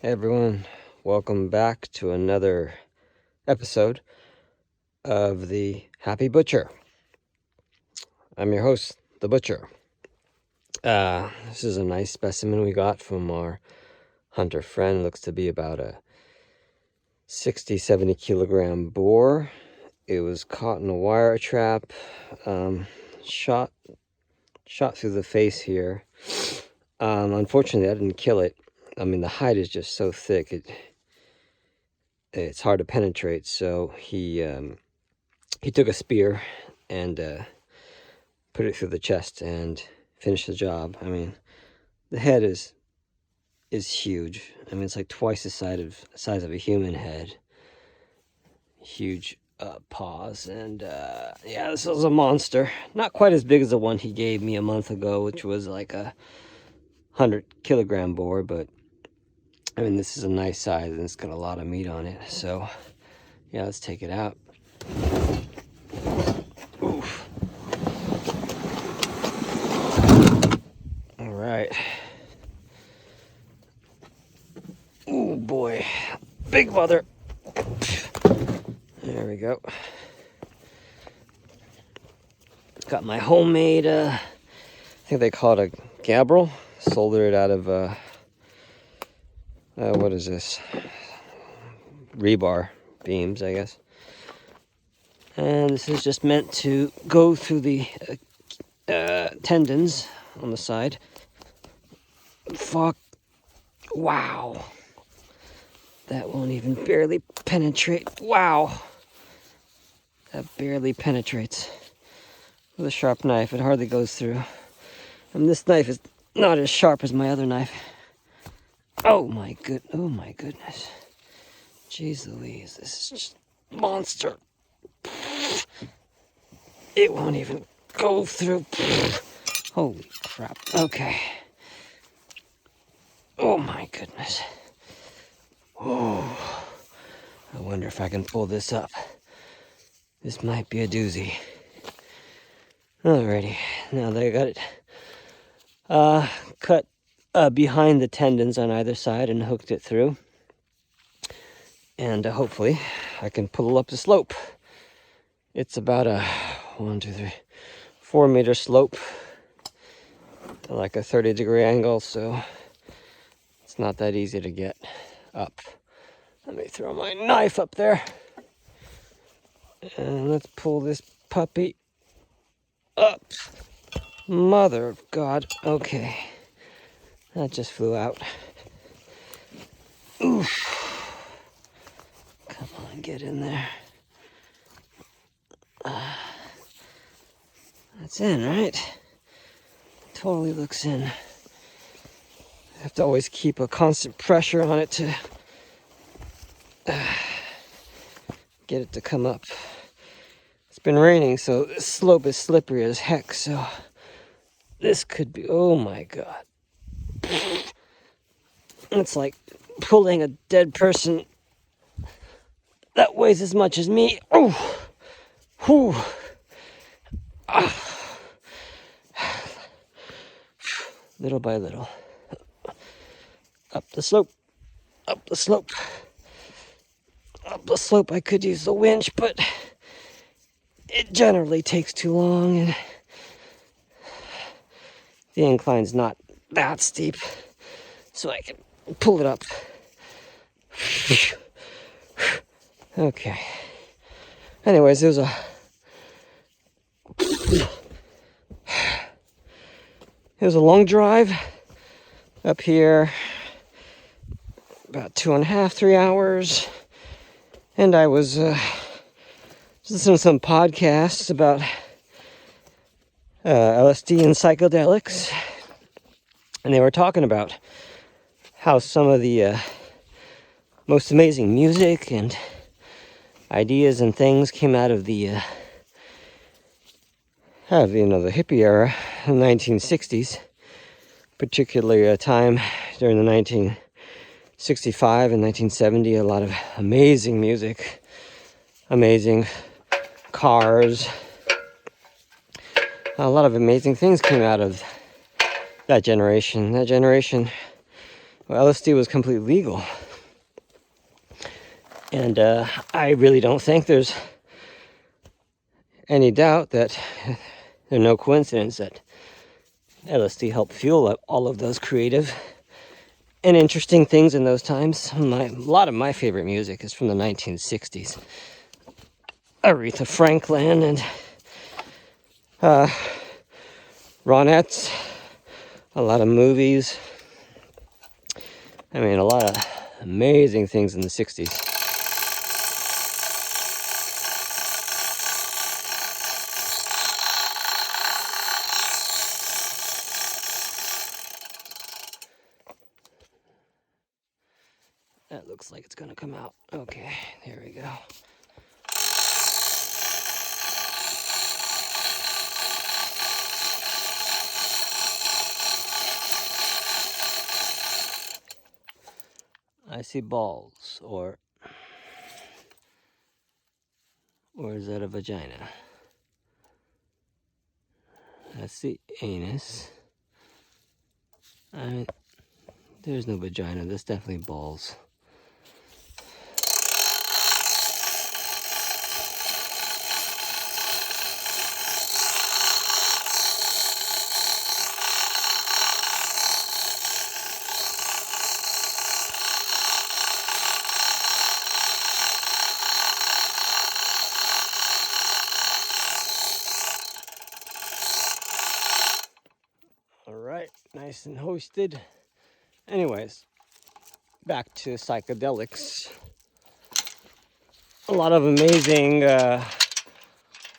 Hey everyone, welcome back to another episode of the Happy Butcher. I'm your host, the Butcher. This is a nice specimen we got from our hunter friend. Looks to be about a 60-70 kilogram boar. It was caught in a wire trap, shot through the face here. Unfortunately, I didn't kill it. I mean, the hide is just so thick, it's hard to penetrate. So he took a spear and put it through the chest and finished the job. I mean, the head is huge. I mean, it's like twice the size of a human head. Huge paws, and yeah, this was a monster. Not quite as big as the one he gave me a month ago, which was like a 100-kilogram boar, but I mean, this is a nice size and it's got a lot of meat on it. So yeah, let's take it out. Oof. All right. Oh boy, big mother. There we go. Got my homemade, I think they call it a gabrel. Soldered it out of, what is this? Rebar beams, I guess. And this is just meant to go through the tendons on the side. Fuck. Wow. That won't even barely penetrate. Wow. That barely penetrates. With a sharp knife, it hardly goes through. And this knife is not as sharp as my other knife. Oh my goodness. Jeez Louise, this is just monster. It won't even go through. Holy crap. Okay. Oh my goodness. Oh. I wonder if I can pull this up. This might be a doozy. Alrighty. Now that I got it cut behind the tendons on either side and hooked it through. And hopefully I can pull up the slope. It's about a 4-meter slope, like a 30-degree angle, so it's not that easy to get up. Let me throw my knife up there. And let's pull this puppy up. Mother of God. Okay. That just flew out. Oof. Come on, get in there. That's in, right? Totally looks in. I have to always keep a constant pressure on it to get it to come up. It's been raining, so this slope is slippery as heck, so this could be, oh my God. It's like pulling a dead person that weighs as much as me. Oh, whew. Little by little. Up the slope. Up the slope. Up the slope. I could use the winch, but it generally takes too long, and the incline's not that steep, so I can pull it up. Okay. Anyways, it was a long drive up here, about 2.5, 3 hours, and I was listening to some podcasts about LSD and psychedelics, and they were talking about how some of the most amazing music and ideas and things came out of the the hippie era, the 1960s, particularly a time during the 1965 and 1970. A lot of amazing music, amazing cars, a lot of amazing things came out of that generation. That generation well, LSD was completely legal. And I really don't think there's any doubt that there's no coincidence that LSD helped fuel all of those creative and interesting things in those times. A lot of my favorite music is from the 1960s. Aretha Franklin and Ronettes, a lot of movies. I mean, a lot of amazing things in the 60s. That looks like it's gonna come out. Okay, there we go. I see balls, or is that a vagina? I see anus. There's no vagina, that's definitely balls. Alright, nice and hosted. Anyways, back to psychedelics. A lot of amazing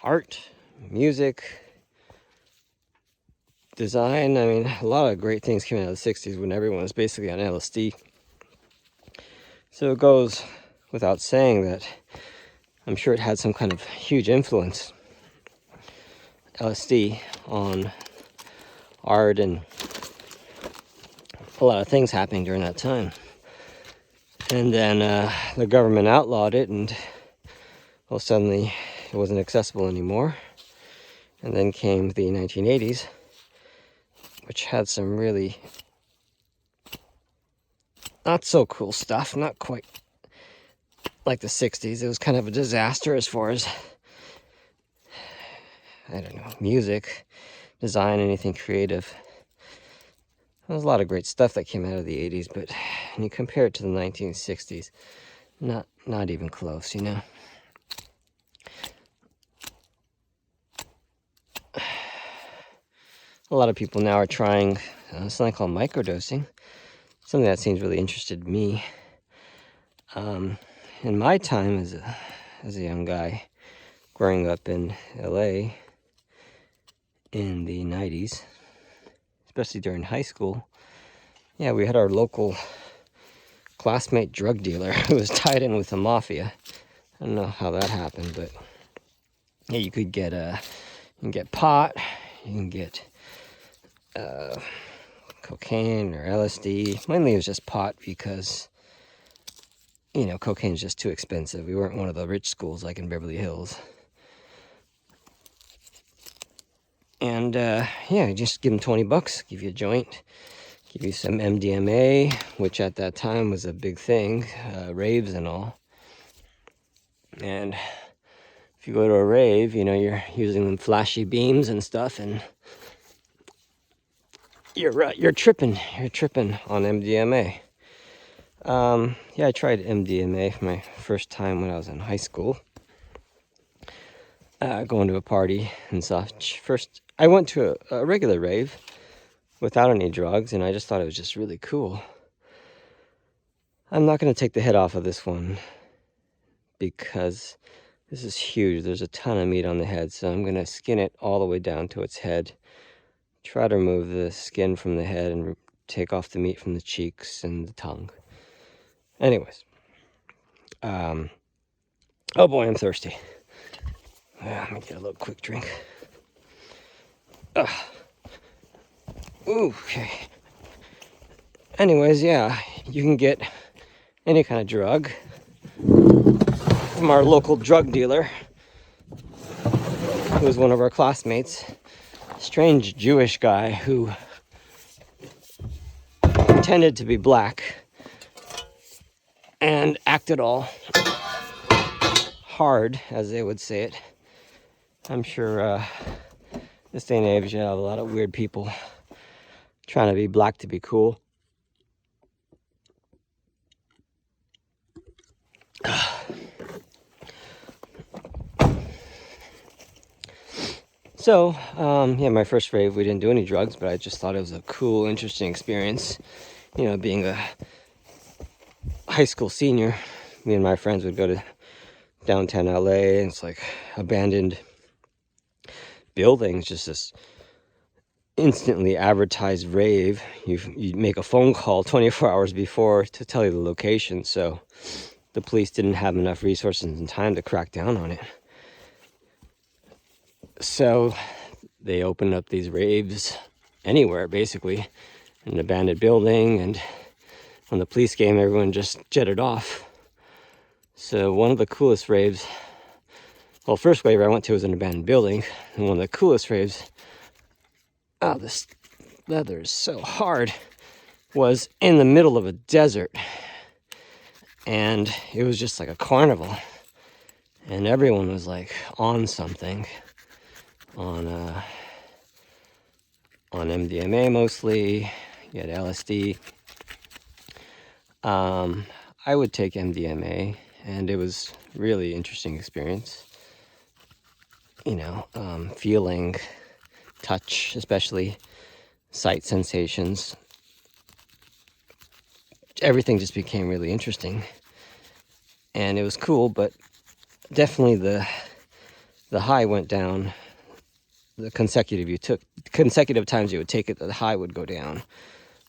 art, music, design. I mean, a lot of great things came out of the 60s when everyone was basically on LSD. So it goes without saying that I'm sure it had some kind of huge influence, LSD, on art and a lot of things happening during that time. And then the government outlawed it, and well, suddenly it wasn't accessible anymore. And then came the 1980s, which had some really not so cool stuff, not quite like the 60s. It was kind of a disaster as far as, I don't know, music, design, anything creative. There was a lot of great stuff that came out of the 80s, but when you compare it to the 1960s, not even close, you know? A lot of people now are trying something called microdosing, something that seems really interested me. In my time as a young guy, growing up in LA in the 90s, especially during high school, yeah, we had our local classmate drug dealer who was tied in with the mafia. I don't know how that happened, but yeah, you can get pot, you can get cocaine or LSD. Mainly it was just pot because, you know, cocaine is just too expensive. We weren't one of the rich schools like in Beverly Hills. And yeah, just give them $20, give you a joint, give you some MDMA, which at that time was a big thing, raves and all. And if you go to a rave, you know, you're using them flashy beams and stuff, and you're tripping on MDMA. Yeah, I tried MDMA for my first time when I was in high school, going to a party and such. First, I went to a regular rave without any drugs, and I just thought it was just really cool. I'm not going to take the head off of this one because this is huge. There's a ton of meat on the head, so I'm going to skin it all the way down to its head. Try to remove the skin from the head and take off the meat from the cheeks and the tongue. Anyways. Oh boy, I'm thirsty. Let me get a little quick drink. Okay. Anyways, yeah, you can get any kind of drug from our local drug dealer, who was one of our classmates. Strange Jewish guy who pretended to be black and acted all hard, as they would say it. I'm sure this day and age you have a lot of weird people trying to be black to be cool. So, yeah, my first rave, we didn't do any drugs, but I just thought it was a cool, interesting experience. You know, being a high school senior, me and my friends would go to downtown LA, and it's like abandoned buildings, just this instantly advertised rave. You make a phone call 24 hours before to tell you the location, so the police didn't have enough resources and time to crack down on it. So they opened up these raves anywhere, basically, in an abandoned building, and when the police came, everyone just jetted off. So one of the coolest raves, well, first rave I went to was an abandoned building, and one of the coolest raves, oh, this leather is so hard, was in the middle of a desert, and it was just like a carnival, and everyone was like on something, on MDMA mostly. You had LSD. I would take MDMA, and it was really interesting experience. You know, feeling, touch, especially sight sensations. Everything just became really interesting, and it was cool, but definitely the high went down. The consecutive times you would take it, the high would go down.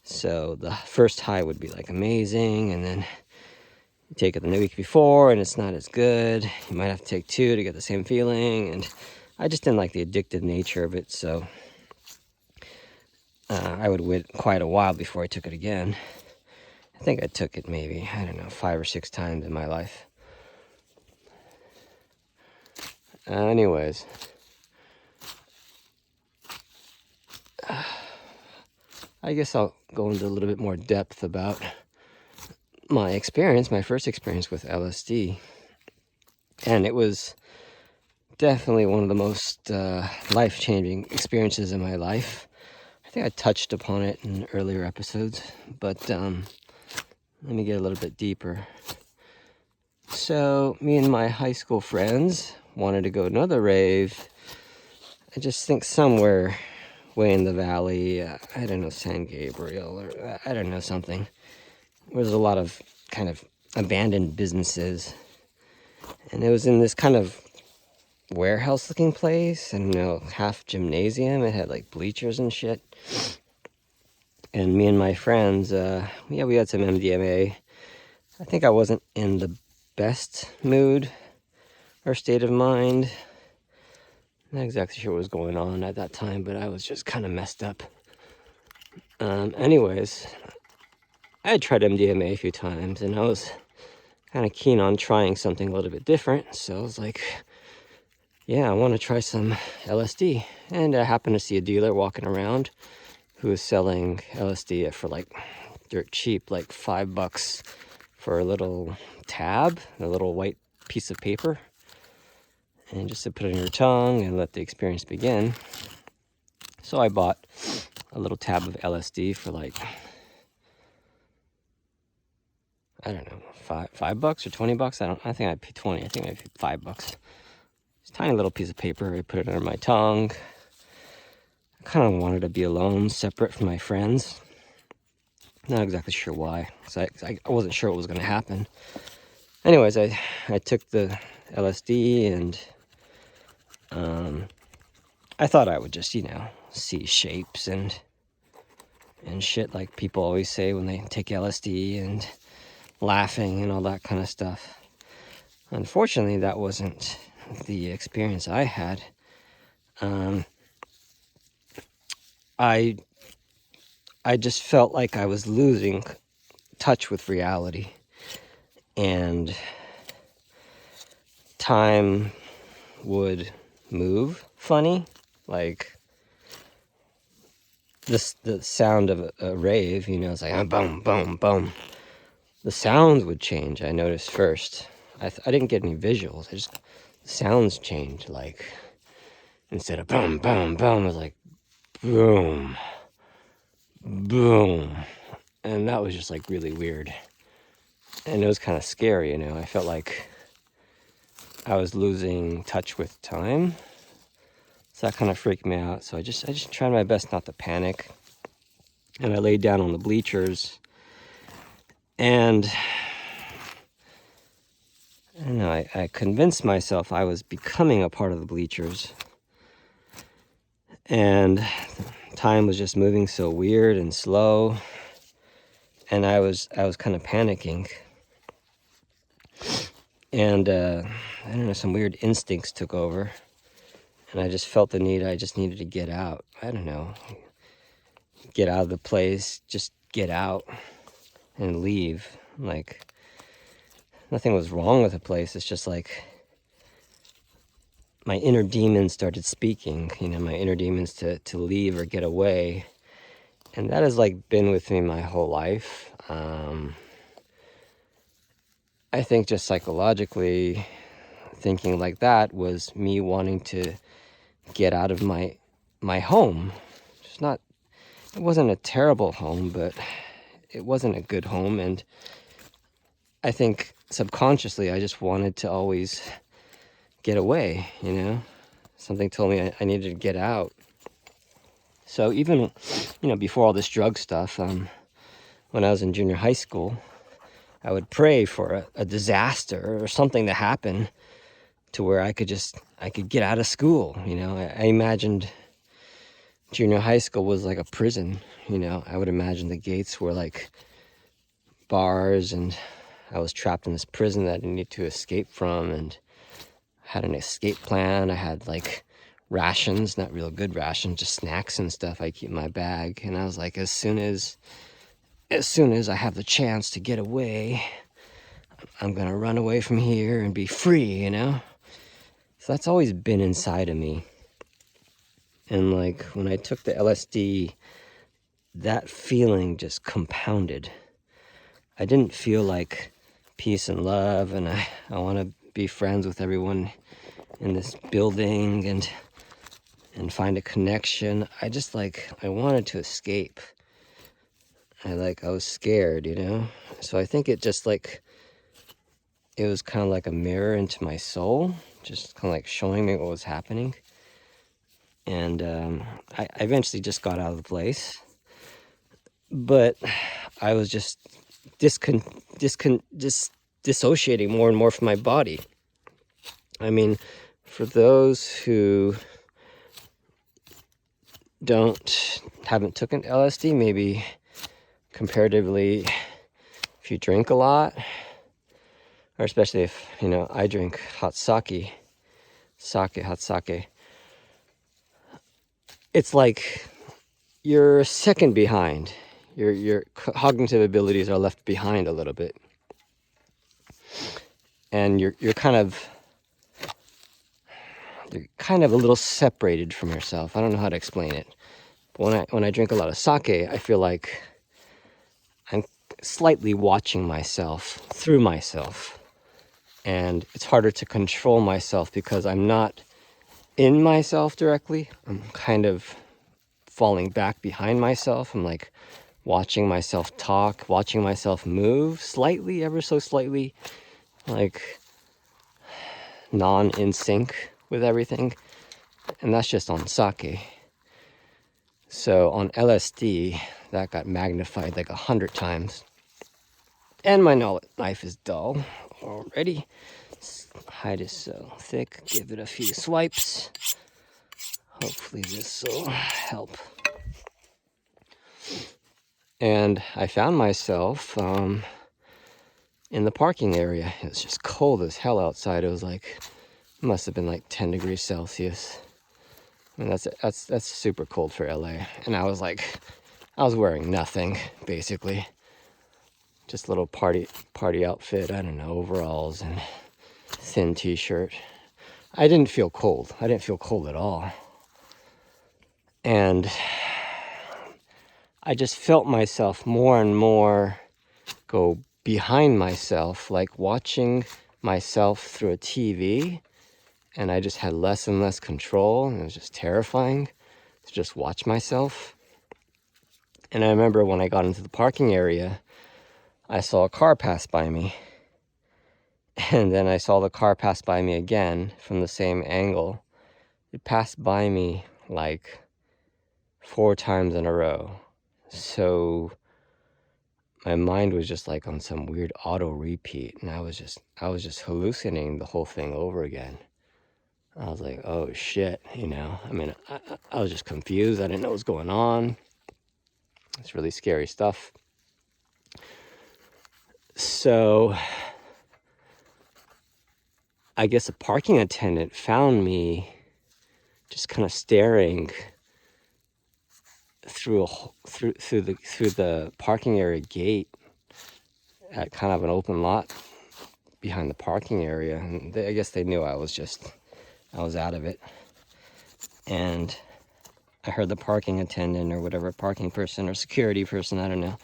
So the first high would be like amazing, and then you take it the week before and it's not as good. You might have to take 2 to get the same feeling, and I just didn't like the addictive nature of it, so I would wait quite a while before I took it again. I think I took it maybe, I don't know, 5 or 6 times in my life. Anyways, I guess I'll go into a little bit more depth about my experience, my first experience with LSD. And it was definitely one of the most life-changing experiences in my life. I think I touched upon it in earlier episodes, but let me get a little bit deeper. So, me and my high school friends wanted to go to another rave. I just think somewhere way in the valley, I don't know, San Gabriel, or I don't know, something. There's a lot of kind of abandoned businesses, and it was in this kind of warehouse looking place, and, you know, half gymnasium. It had like bleachers and shit. And me and my friends, yeah, we had some MDMA. I think I wasn't in the best mood or state of mind. Not exactly sure what was going on at that time, but I was just kind of messed up. Anyways, I had tried MDMA a few times, and I was kind of keen on trying something a little bit different. So I was like, yeah, I want to try some LSD. And I happened to see a dealer walking around who was selling LSD for like dirt cheap, like $5 for a little tab, a little white piece of paper. And just to put it in your tongue and let the experience begin. So I bought a little tab of LSD for like, I don't know, $5 or $20. I think I paid 20. I think I paid $5. It's a tiny little piece of paper. I put it under my tongue. I kind of wanted to be alone, separate from my friends. Not exactly sure why, because I wasn't sure what was going to happen. Anyways, I took the LSD, and I thought I would just, you know, see shapes and shit like people always say when they take LSD, and laughing and all that kind of stuff. Unfortunately, that wasn't the experience I had. I just felt like I was losing touch with reality, and time would move funny. Like, the sound of a rave, you know, it's like boom, boom, boom. The sounds would change. I noticed first. I didn't get any visuals. The sounds changed. Like instead of boom, boom, boom, it was like boom, boom, and that was just like really weird. And it was kind of scary, you know. I felt like I was losing touch with time. So that kind of freaked me out. So I just tried my best not to panic. And I laid down on the bleachers. And I don't know, I convinced myself I was becoming a part of the bleachers. And time was just moving so weird and slow. And I was kind of panicking. And I don't know, some weird instincts took over. And I just felt the need, I just needed to get out. I don't know, get out of the place, just get out and leave. Like, nothing was wrong with the place. It's just like my inner demons started speaking, you know, my inner demons to leave or get away. And that has like been with me my whole life. I think just psychologically thinking like that was me wanting to get out of my home. It wasn't a terrible home, but it wasn't a good home. And I think subconsciously I just wanted to always get away, you know. Something told me I needed to get out. So even, you know, before all this drug stuff, when I was in junior high school, I would pray for a disaster or something to happen to where I could get out of school, you know. I imagined junior high school was like a prison, you know. I would imagine the gates were like bars, and I was trapped in this prison that I needed to escape from, and had an escape plan. I had like rations, not real good rations, just snacks and stuff I keep in my bag. And I was like, as soon as I have the chance to get away, I'm gonna run away from here and be free, you know. So that's always been inside of me. And like when I took the LSD, that feeling just compounded. I didn't feel like peace and love and I want to be friends with everyone in this building and find a connection. I wanted to escape. I was scared, you know. So I think it was kind of like a mirror into my soul, just kind of like showing me what was happening. And I eventually just got out of the place, but I was just dissociating more and more from my body. I mean, for those who haven't taken LSD, maybe comparatively, if you drink a lot, or especially if, you know, I drink hot hot sake, it's like you're a second behind. Your cognitive abilities are left behind a little bit, and you're kind of a little separated from yourself. I don't know how to explain it. But when I drink a lot of sake, I feel like I'm slightly watching myself through myself. And it's harder to control myself because I'm not in myself directly. I'm kind of falling back behind myself. I'm like watching myself talk, watching myself move slightly, ever so slightly, like in sync with everything. And that's just on sake. So on LSD, that got magnified like 100 times. And my knife is dull already. Hide is so thick. Give it a few swipes. Hopefully this will help. And I found myself in the parking area. It was just cold as hell outside. It was like, it must have been like 10 degrees Celsius. I mean, that's super cold for LA. And I was wearing nothing, basically. Just a little party outfit. I don't know, overalls and thin t-shirt. I didn't feel cold. I didn't feel cold at all. And I just felt myself more and more go behind myself, like watching myself through a TV, and I just had less and less control, and it was just terrifying to just watch myself. And I remember when I got into the parking area, I saw a car pass by me, and then I saw the car pass by me again from the same angle. It passed by me like 4 times in a row. So my mind was just like on some weird auto repeat, and I was just hallucinating the whole thing over again. I was like, oh shit, you know. I mean, I was just confused. I didn't know what was going on. It's really scary stuff. So I guess a parking attendant found me just kind of staring through the parking area gate at kind of an open lot behind the parking area, and I guess they knew I was out of it. And I heard the parking attendant or whatever, parking person or security person, I don't know,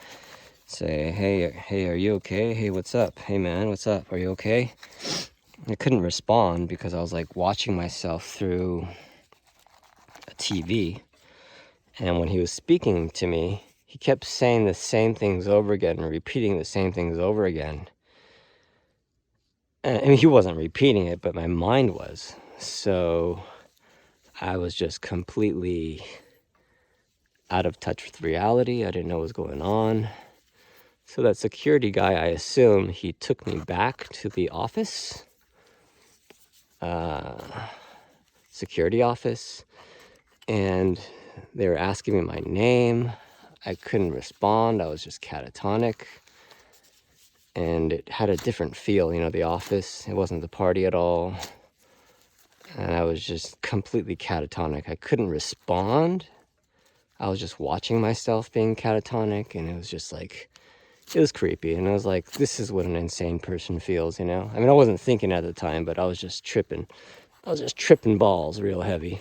say, hey, are you okay? Hey, what's up? Hey man, what's up? Are you okay? I couldn't respond because I was like watching myself through a TV. And when he was speaking to me, he kept saying the same things over again and repeating the same things over again. And, I mean, he wasn't repeating it, but my mind was. So I was just completely out of touch with reality. I didn't know what was going on. So that security guy, I assume, he took me back to the office, security office, and they were asking me my name. I couldn't respond. I was just catatonic. And it had a different feel, you know, the office. It wasn't the party at all. And I was just completely catatonic. I couldn't respond. I was just watching myself being catatonic, and it was just like, it was creepy. And I was like, this is what an insane person feels, you know? I mean, I wasn't thinking at the time, but I was just tripping. I was just tripping balls real heavy.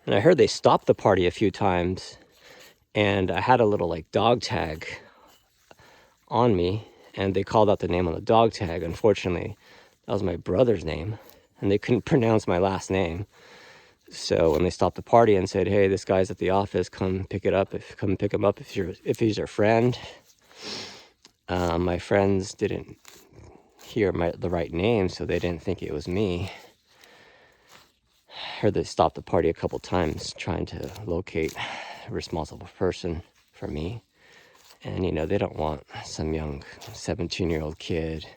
And I heard they stopped the party a few times, and I had a little like dog tag on me, and they called out the name on the dog tag. Unfortunately, that was my brother's name, and they couldn't pronounce my last name. So when they stopped the party and said, hey, this guy's at the office, come pick him up if he's your friend. My friends didn't hear the right name, so they didn't think it was me. I heard they stopped the party a couple times trying to locate a responsible person for me. And, you know, they don't want some young 17-year-old kid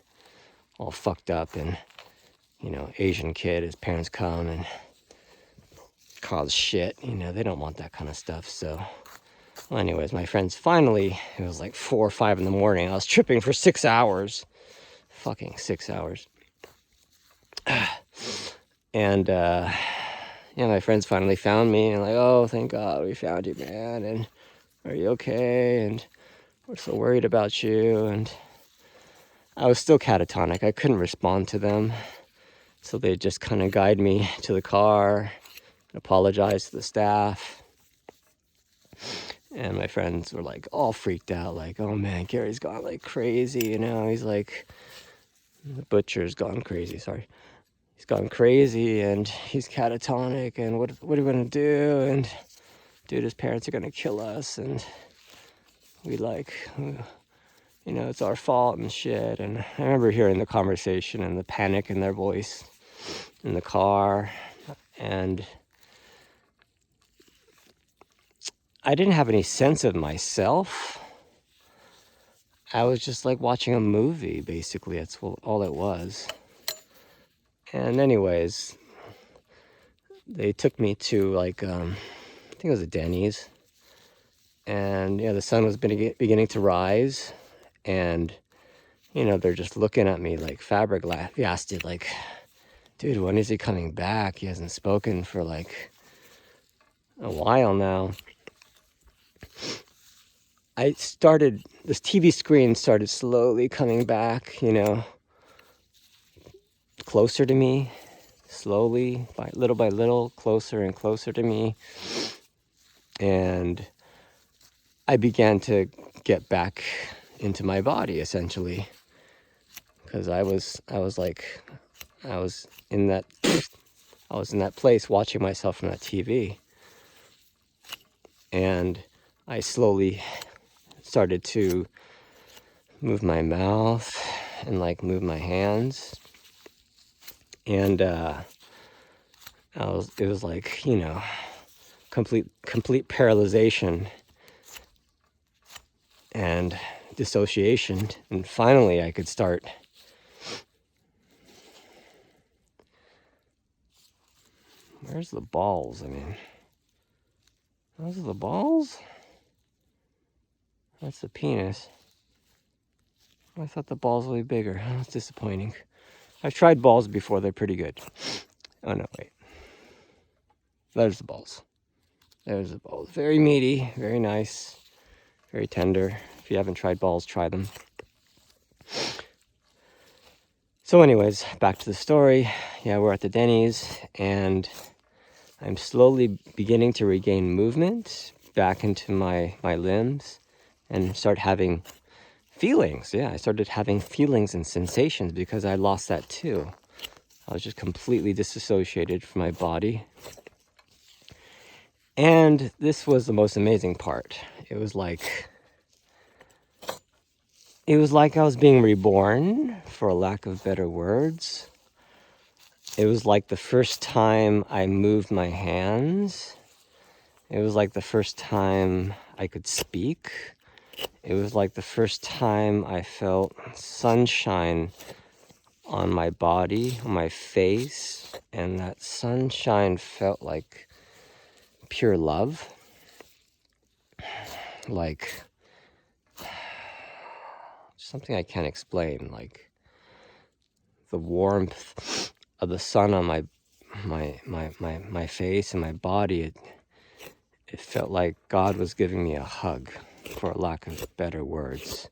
all fucked up and, you know, Asian kid, his parents come and cause shit. You know, they don't want that kind of stuff. So, well, anyways, my friends finally, it was like 4 or 5 in the morning. I was tripping for 6 hours. Fucking 6 hours. And, yeah, my friends finally found me and like, oh, thank God we found you, man. And are you okay? And we're so worried about you. And I was still catatonic. I couldn't respond to them. So they just kind of guide me to the car, apologize to the staff. And my friends were like all freaked out, like, oh man, Gary's gone like crazy, you know? He's like, the butcher's gone crazy, sorry. He's gone crazy and he's catatonic, and what are we gonna do? And dude, his parents are gonna kill us, and we like, you know, it's our fault and shit. And I remember hearing the conversation and the panic in their voice in the car, and I didn't have any sense of myself. I was just like watching a movie, basically. That's all it was. And anyways, they took me to like, I think it was a Denny's. And, yeah, the sun was beginning to rise. And, you know, they're just looking at me like flabbergasted, like, dude, when is he coming back? He hasn't spoken for like a while now. This TV screen started slowly coming back, you know, closer to me, slowly, by little, closer and closer to me. And I began to get back into my body, essentially, because I was in that place watching myself from that TV, and I slowly started to move my mouth and like move my hands, and it was like, complete paralyzation and dissociation, and finally I could start. Where's the balls? I mean, those are the balls? That's the penis. I thought the balls would be bigger. That's disappointing. I've tried balls before, they're pretty good. Oh no, wait. There's the balls. There's the balls. Very meaty, very nice, very tender. If you haven't tried balls, try them. So anyways, back to the story. Yeah, we're at the Denny's, and I'm slowly beginning to regain movement back into my limbs and start having feelings. Yeah, I started having feelings and sensations because I lost that too. I was just completely disassociated from my body. And this was the most amazing part. It was like I was being reborn, for a lack of better words. It was like the first time I moved my hands. It was like the first time I could speak. It was like the first time I felt sunshine on my body, on my face, and that sunshine felt like pure love. Like something I can't explain, like the warmth of the sun on my face and my body. It felt like God was giving me a hug, for a lack of better words.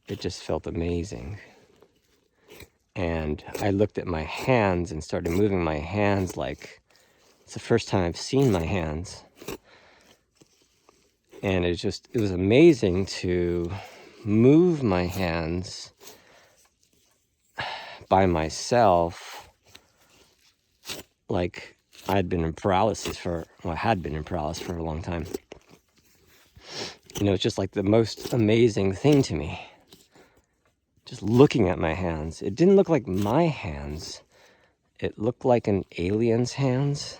It just felt amazing. And I looked at my hands and started moving my hands like it's the first time I've seen my hands. And it was amazing to move my hands by myself, like I had been in paralysis for a long time. It's just like the most amazing thing to me. Just looking at my hands. It didn't look like my hands. It looked like an alien's hands.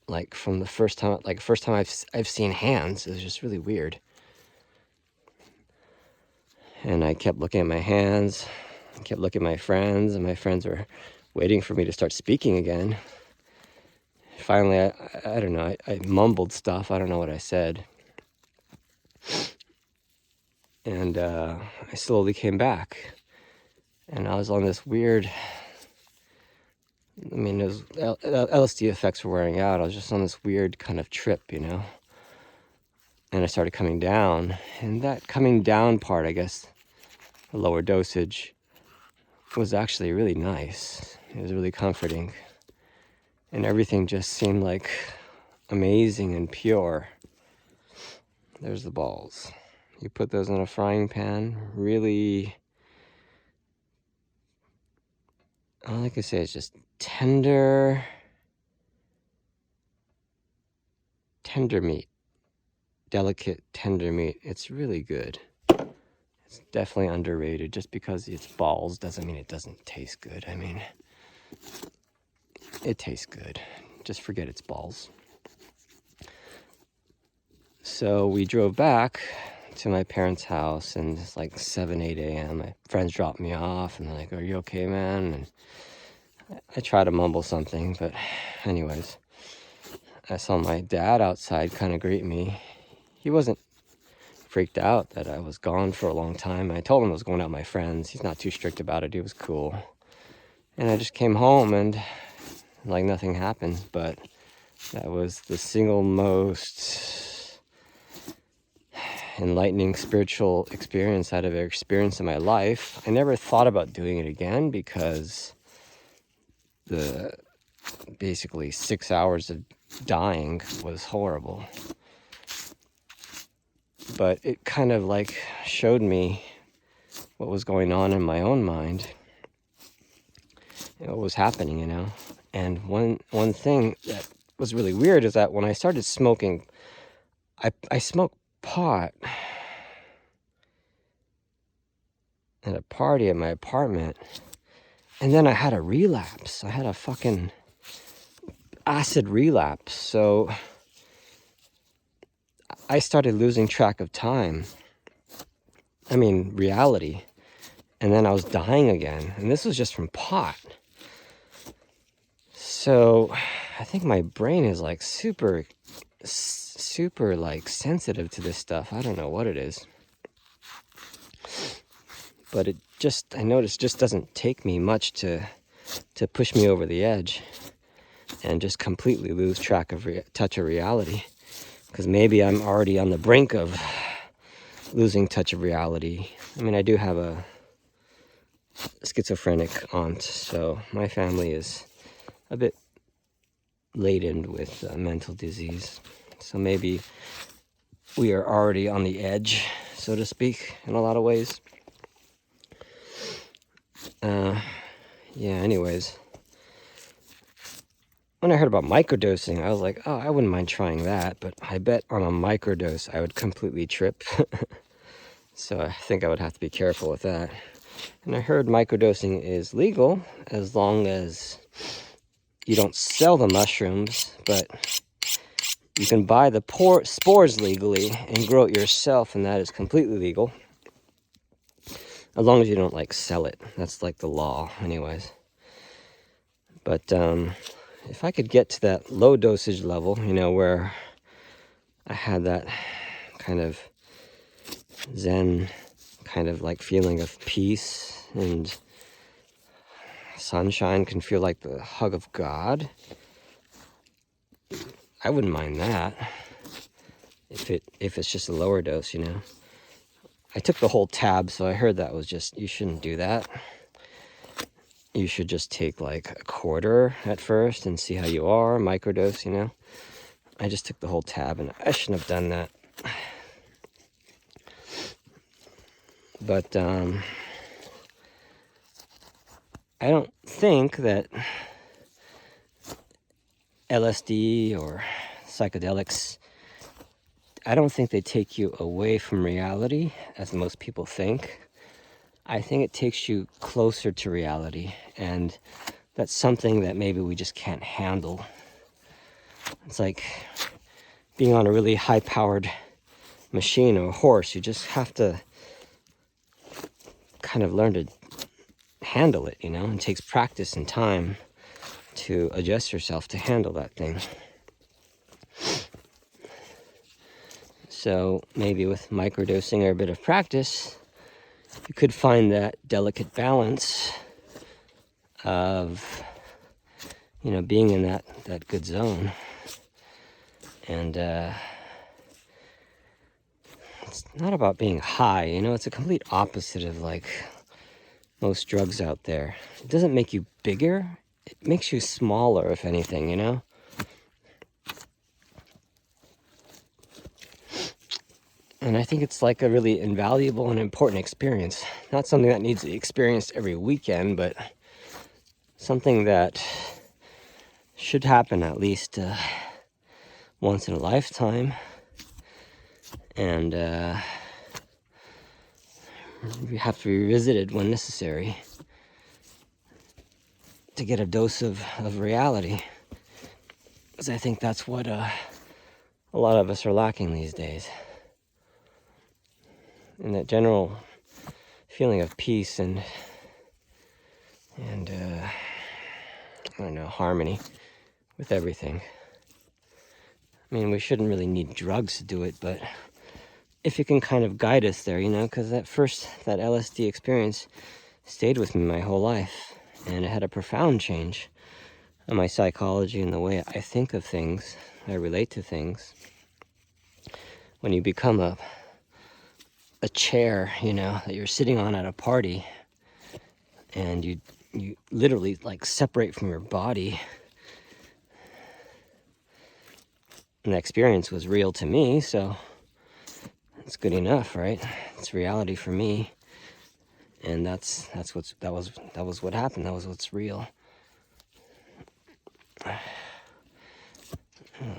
Like from the first time I've seen hands. It was just really weird. And I kept looking at my hands. I kept looking at my friends, and my friends were waiting for me to start speaking again. Finally, I don't know, I mumbled stuff. I don't know what I said. And I slowly came back. And I was on this weird, LSD effects were wearing out. I was just on this weird kind of trip, And I started coming down. And that coming down part, I guess, the lower dosage, was actually really nice. It was really comforting. And everything just seemed like amazing and pure. There's the balls. You put those in a frying pan, really, all I can say is just tender meat, delicate, tender meat. It's really good. It's definitely underrated. Just because it's balls doesn't mean it doesn't taste good. I mean, it tastes good. Just forget it's balls. So we drove back to my parents' house, and it's like 7, 8 a.m. My friends dropped me off, and they're like, "Are you okay, man?" And I try to mumble something, but anyways, I saw my dad outside kind of greet me. He wasn't freaked out that I was gone for a long time. I told him I was going out with my friends. He's not too strict about it. He was cool. And I just came home, and like nothing happened. But that was the single most enlightening spiritual experience I'd ever experienced in my life. I never thought about doing it again, because the basically 6 hours of dying was horrible. but it kind of like showed me what was going on in my own mind, what was happening, you know. And one thing that was really weird is that when I started smoking, I smoked pot at a party at my apartment, and then I had a relapse. I had a fucking acid relapse. So I started losing track of time. I mean, reality. And then I was dying again. And this was just from pot. So I think my brain is like super like sensitive to this stuff. I don't know what it is. But it just, I noticed, just doesn't take me much to push me over the edge and just completely lose track of touch of reality. Because maybe I'm already on the brink of losing touch of reality. I mean, I do have a schizophrenic aunt, so my family is a bit laden with mental disease. So maybe we are already on the edge, so to speak, in a lot of ways. Yeah, anyways. When I heard about microdosing, I was like, oh, I wouldn't mind trying that, but I bet on a microdose I would completely trip. So I think I would have to be careful with that. And I heard microdosing is legal as long as you don't sell the mushrooms, but you can buy the spores legally and grow it yourself, and that is completely legal. As long as you don't, like, sell it. That's, like, the law, anyways. But if I could get to that low dosage level, you know, where I had that kind of Zen kind of, like, feeling of peace, and sunshine can feel like the hug of God, I wouldn't mind that. If it's just a lower dose, you know. I took the whole tab, so I heard that was just, you shouldn't do that. You should just take like a quarter at first and see how you are, microdose, you know. I just took the whole tab, and I shouldn't have done that. But I don't think that LSD or psychedelics, I don't think they take you away from reality, as most people think. I think it takes you closer to reality, and that's something that maybe we just can't handle. It's like being on a really high-powered machine or horse. You just have to kind of learn to handle it, you know. It takes practice and time to adjust yourself to handle that thing. So maybe with microdosing or a bit of practice, you could find that delicate balance of, you know, being in that good zone. And it's not about being high, you know. It's a complete opposite of, like, most drugs out there. It doesn't make you bigger. It makes you smaller, if anything, you know. And I think it's like a really invaluable and important experience. Not something that needs to be experienced every weekend, but something that should happen at least once in a lifetime. And you have to be revisited when necessary to get a dose of reality. Because I think that's what a lot of us are lacking these days. And that general feeling of peace and I don't know, harmony with everything. I mean, we shouldn't really need drugs to do it, but if it can kind of guide us there, you know, because that LSD experience stayed with me my whole life, and it had a profound change on my psychology and the way I think of things, I relate to things. When you become a chair, you know, that you're sitting on at a party, and you literally, like, separate from your body. And the experience was real to me, so it's good enough, right? It's reality for me, and that was what happened. That was what's real. Oh,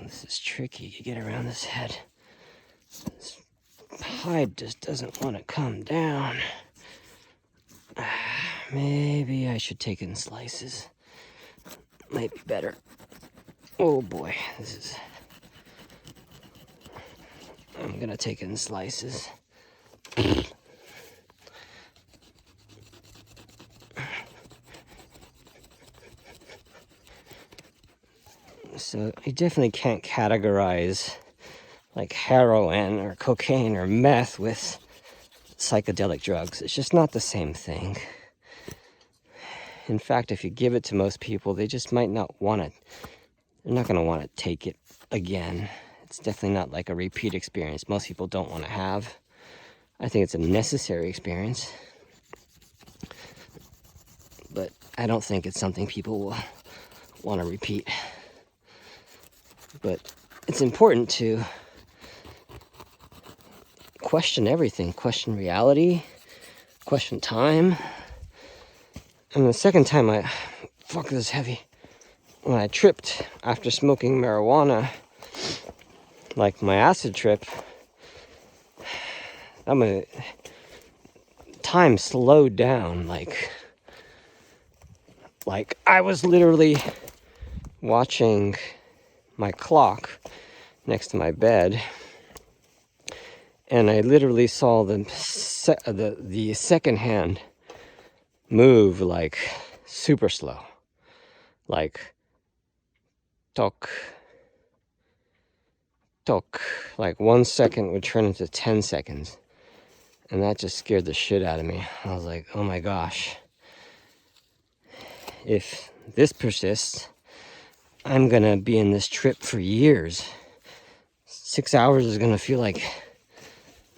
this is tricky to get around this head. This hide just doesn't want to come down. Maybe I should take it in slices. Might be better. Oh boy, I'm gonna take it in slices. So you definitely can't categorize like heroin or cocaine or meth with psychedelic drugs. It's just not the same thing. In fact, if you give it to most people, they just might not want it. They're not going to want to take it again. It's definitely not like a repeat experience most people don't want to have. I think it's a necessary experience, but I don't think it's something people will want to repeat. But it's important to question everything, question reality, question time. And the second time fuck, this is heavy. When I tripped after smoking marijuana, like my acid trip, time slowed down. Like I was literally watching my clock next to my bed, and I literally saw the second hand move like super slow, like tock, tock, like 1 second would turn into 10 seconds, and that just scared the shit out of me. I was like, oh my gosh, if this persists, I'm gonna be in this trip for years. 6 hours is gonna feel like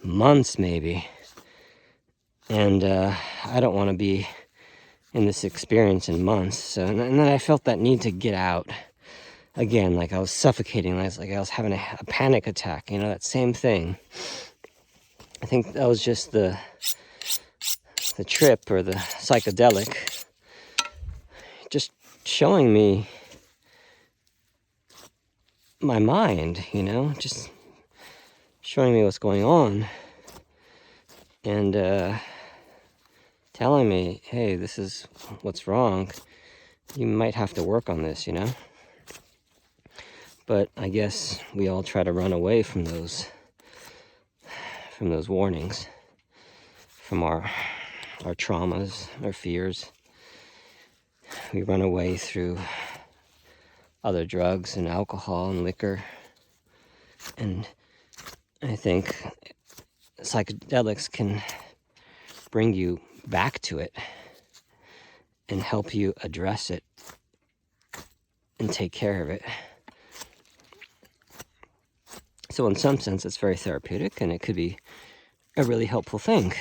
months maybe, and I don't want to be in this experience in months. So, and then I felt that need to get out again, like I was suffocating, like I was having a panic attack, that same thing. I think that was just the trip or the psychedelic just showing me my mind, just showing me what's going on, and telling me, hey, this is what's wrong. You might have to work on this, But I guess we all try to run away from those warnings, from our traumas, our fears. We run away through other drugs and alcohol and liquor. And I think psychedelics can bring you back to it and help you address it and take care of it. So in some sense, it's very therapeutic, and it could be a really helpful thing.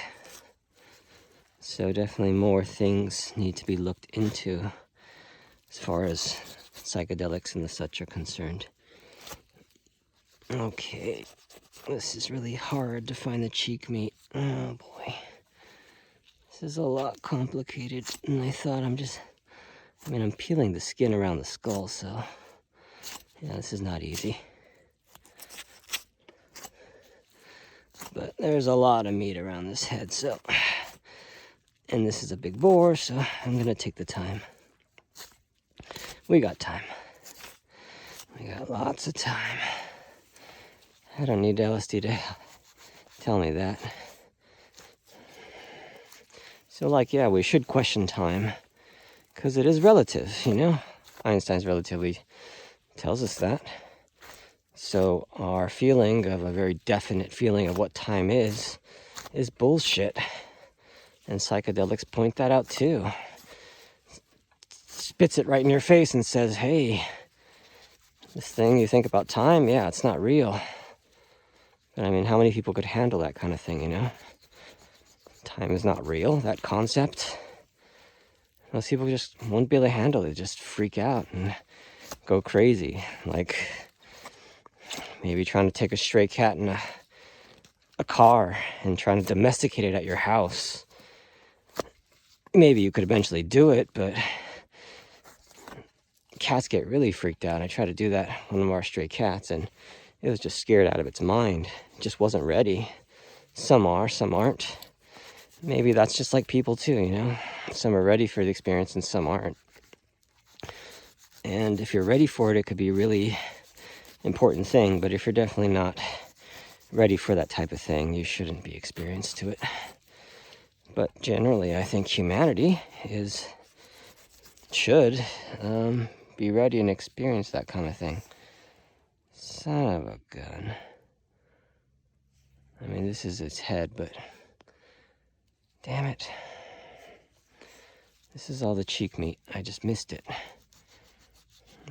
So definitely more things need to be looked into as far as psychedelics and the such are concerned. Okay, this is really hard to find the cheek meat. Oh boy. This is a lot complicated than I thought. I'm peeling the skin around the skull, so yeah, this is not easy. But there's a lot of meat around this head, so, and this is a big boar, so I'm gonna take the time. We got time. We got lots of time. I don't need LSD to tell me that. So yeah, we should question time, because it is relative, Einstein's relativity tells us that. So our feeling of a very definite feeling of what time is bullshit. And psychedelics point that out too. Spits it right in your face and says, hey, this thing you think about time, yeah, it's not real. But how many people could handle that kind of thing, Time is not real, that concept. Most people just won't be able to handle it, just freak out and go crazy. Like maybe trying to take a stray cat in a car and trying to domesticate it at your house. Maybe you could eventually do it, but cats get really freaked out. I tried to do that with one of our stray cats, and it was just scared out of its mind. It just wasn't ready. Some are, some aren't. Maybe that's just like people too, you know? Some are ready for the experience and some aren't. And if you're ready for it, it could be a really important thing, but if you're definitely not ready for that type of thing, you shouldn't be experienced to it. But generally, I think humanity should be ready and experience that kind of thing. Son of a gun. I mean, this is its head, but damn it. This is all the cheek meat. I just missed it.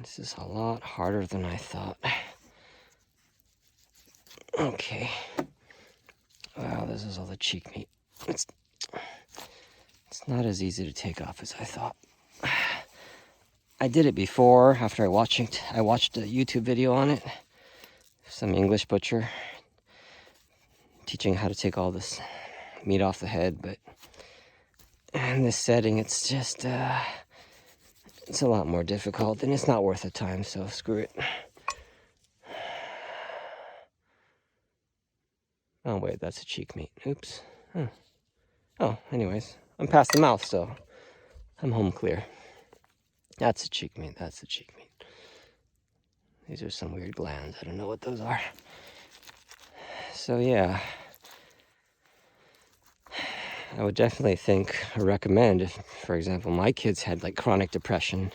This is a lot harder than I thought. Okay. Wow, this is all the cheek meat. It's not as easy to take off as I thought. I did it before after I watched a YouTube video on it. Some English butcher teaching how to take all this meat off the head, but in this setting it's just it's a lot more difficult and it's not worth the time, so screw it. Oh wait, that's a cheek meat. Oops. Oh, anyways, I'm past the mouth, so I'm home clear. That's the cheek meat. That's the cheek meat. These are some weird glands. I don't know what those are. So yeah, I would definitely recommend if, for example, my kids had like chronic depression,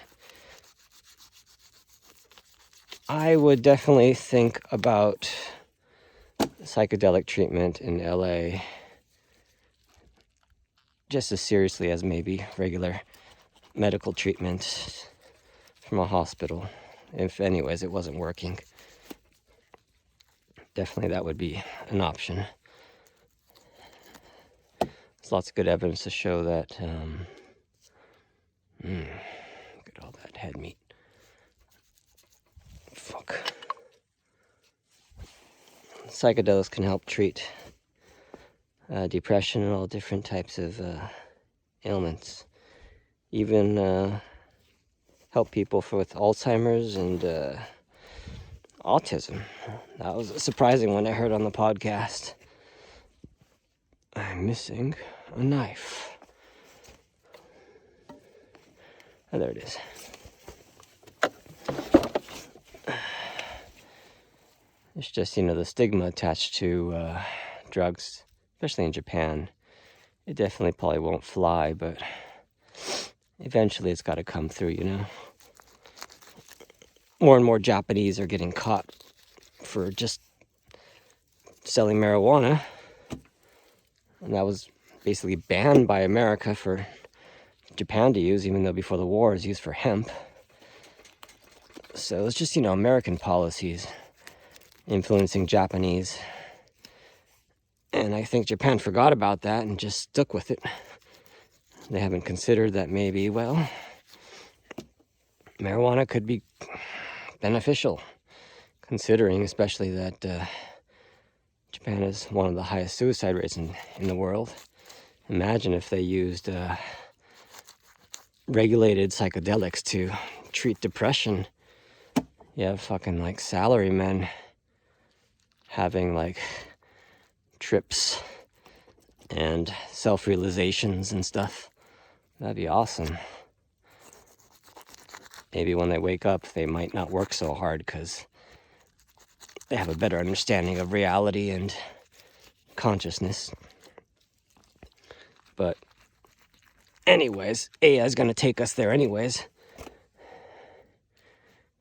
I would definitely think about psychedelic treatment in LA just as seriously as maybe regular medical treatment from a hospital. If anyways it wasn't working, definitely that would be an option. There's lots of good evidence to show that look at all that head meat. Fuck. Psychedelics can help treat depression and all different types of ailments. Even help people with Alzheimer's and autism. That was surprising when I heard on the podcast. I'm missing a knife. Oh, there it is. It's just, the stigma attached to drugs, especially in Japan. It definitely probably won't fly, but eventually it's got to come through, More and more Japanese are getting caught for just selling marijuana. And that was basically banned by America for Japan to use, even though before the war it was used for hemp. So it's just, American policies influencing Japanese. And I think Japan forgot about that and just stuck with it. They haven't considered that maybe, marijuana could be beneficial, considering especially that Japan has one of the highest suicide rates in the world. Imagine if they used regulated psychedelics to treat depression. You have fucking salarymen having trips and self-realizations and stuff. That'd be awesome. Maybe when they wake up, they might not work so hard because they have a better understanding of reality and consciousness. But anyways, AI is going to take us there anyways.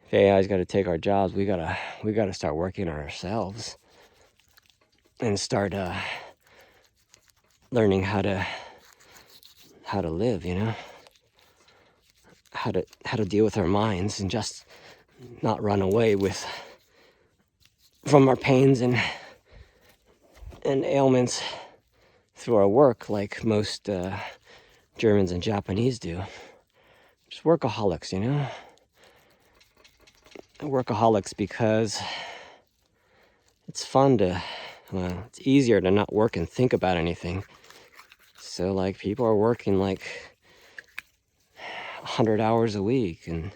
If AI is going to take our jobs, we gotta start working on ourselves and start learning how to live, how to deal with our minds and just not run away from our pains and ailments through our work like most Germans and Japanese do. Just workaholics, Workaholics because it's fun to It's easier to not work and think about anything. So like people are working like 100 hours a week, and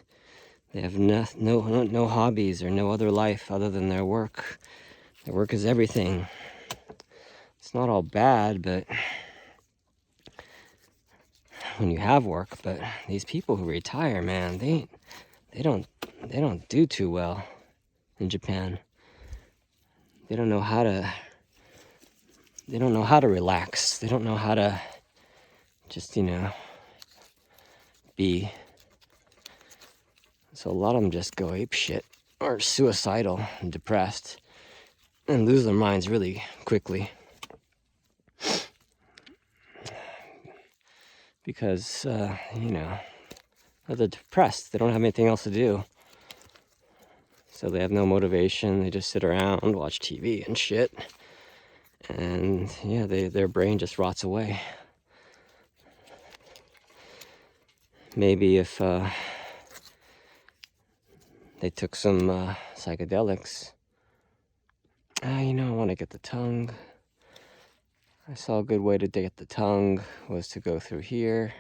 they have no hobbies or no other life other than their work. Their work is everything. It's not all bad, but when you have work, but these people who retire, man, they don't do too well in Japan. They don't know how to relax. They don't know how to just, be. So a lot of them just go ape shit or suicidal and depressed and lose their minds really quickly. Because, they're depressed. They don't have anything else to do. So they have no motivation. They just sit around, watch TV and shit. And yeah, their brain just rots away. Maybe if they took some psychedelics. I want to get the tongue. I saw a good way to get the tongue was to go through here,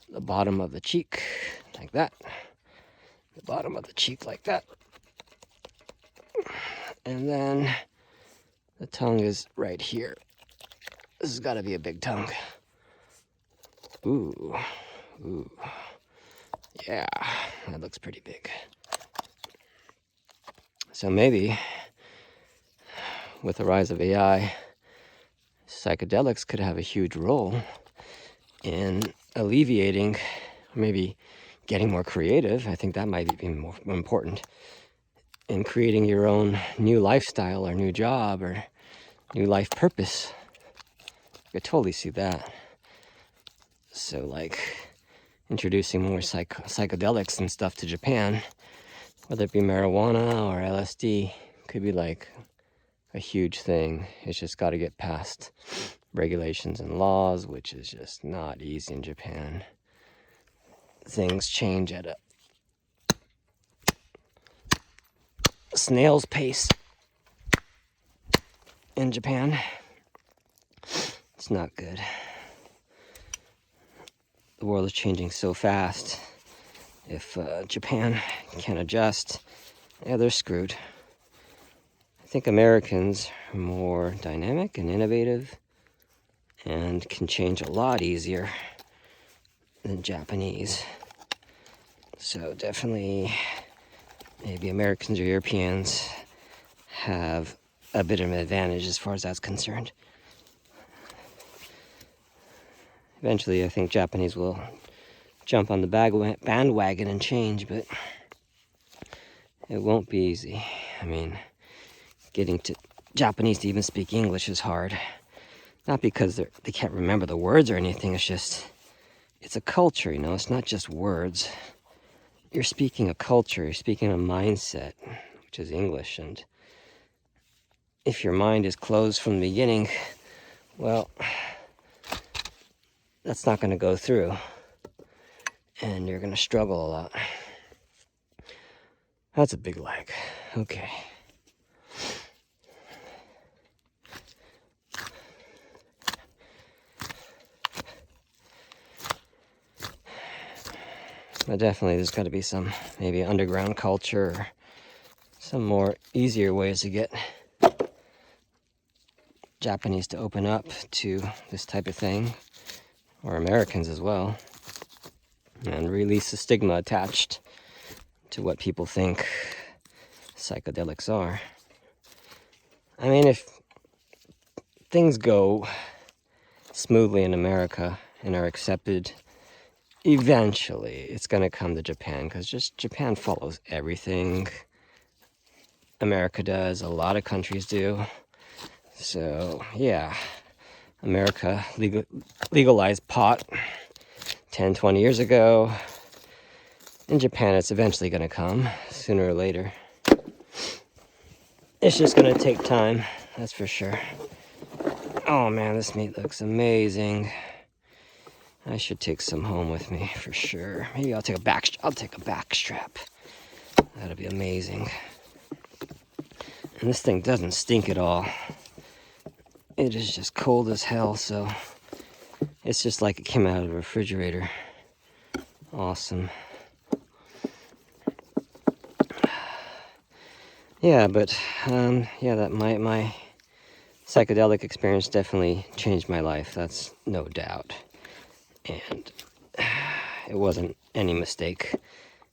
the bottom of the cheek, like that. The bottom of the cheek like that. And then the tongue is right here. This has got to be a big tongue. Ooh. Yeah, that looks pretty big. So maybe with the rise of AI, psychedelics could have a huge role in alleviating, maybe getting more creative. I think that might be more important in creating your own new lifestyle or new job or new life purpose. I could totally see that. So like introducing more psychedelics and stuff to Japan, whether it be marijuana or LSD, could be like a huge thing. It's just got to get past regulations and laws, which is just not easy in Japan. Things change at a snail's pace in Japan. It's not good. The world is changing so fast. If Japan can't adjust, yeah, they're screwed. I think Americans are more dynamic and innovative and can change a lot easier than Japanese. So definitely maybe Americans or Europeans have a bit of an advantage as far as that's concerned. Eventually, I think Japanese will jump on the bandwagon and change, but it won't be easy. I mean, getting to Japanese to even speak English is hard. Not because they can't remember the words or anything, it's a culture, it's not just words. You're speaking a culture, you're speaking a mindset, which is English, and if your mind is closed from the beginning, well, that's not going to go through, and you're going to struggle a lot. That's a big lag. Okay. But definitely there's got to be some maybe underground culture or some more easier ways to get Japanese to open up to this type of thing, or Americans as well, and release the stigma attached to what people think psychedelics are. I mean, if things go smoothly in America and are accepted, eventually it's going to come to Japan, because just Japan follows everything America does. A lot of countries do. So yeah, America legalized pot 10, 20 years ago. In Japan, it's eventually going to come, sooner or later. It's just going to take time, that's for sure. Oh man, this meat looks amazing. I should take some home with me for sure. Maybe I'll take a back strap. That'll be amazing. And this thing doesn't stink at all. it is just cold as hell, so it's just like it came out of the refrigerator. Awesome. Yeah, but yeah, that my psychedelic experience definitely changed my life. That's no doubt, and it wasn't any mistake.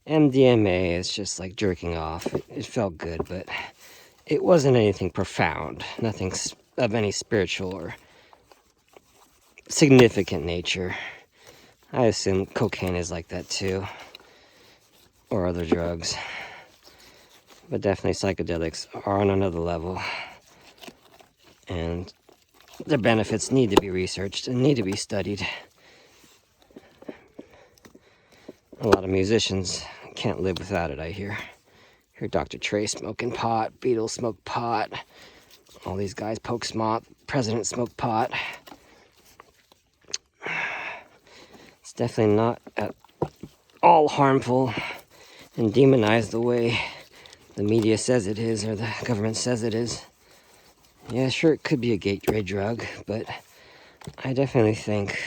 MDMA is just like jerking off. It felt good, but it wasn't anything profound. Nothing of any spiritual or significant nature. I assume cocaine is like that too, or other drugs. But definitely psychedelics are on another level, and their benefits need to be researched and need to be studied. A lot of musicians can't live without it, I hear. Hear Dr. Trey smoking pot, Beatles smoke pot, all these guys poke smot, President smoke pot. It's definitely not at all harmful and demonized the way the media says it is, or the government says it is. Yeah, sure, it could be a gateway drug, but I definitely think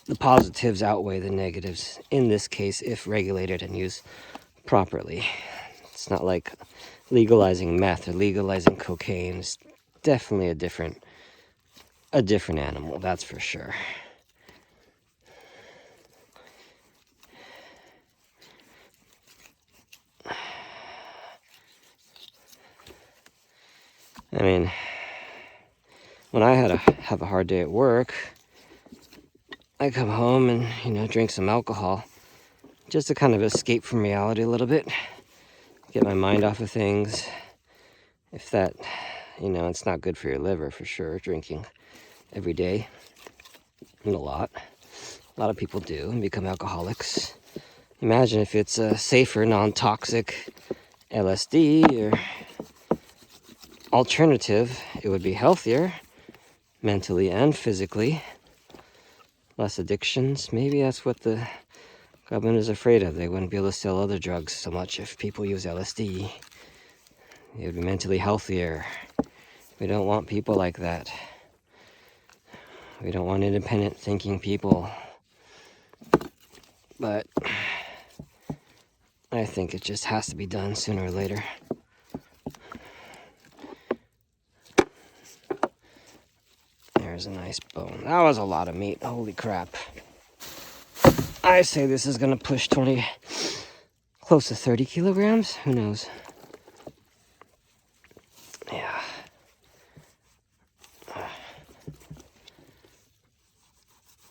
the positives outweigh the negatives, in this case, if regulated and used properly. It's not like legalizing meth or legalizing cocaine. It's definitely a different animal, that's for sure. I mean, when I have a hard day at work, I come home and, drink some alcohol just to kind of escape from reality a little bit, get my mind off of things. If that, it's not good for your liver for sure, drinking every day, and a lot of people do and become alcoholics. Imagine if it's a safer, non-toxic LSD or alternative. It would be healthier, mentally and physically. Less addictions. Maybe that's what the government is afraid of. They wouldn't be able to sell other drugs so much if people use LSD. It would be mentally healthier. We don't want people like that. We don't want independent thinking people. But I think it just has to be done sooner or later. There's a nice bone. That was a lot of meat. Holy crap. I say this is going to push 20, close to 30 kilograms. Who knows? Yeah.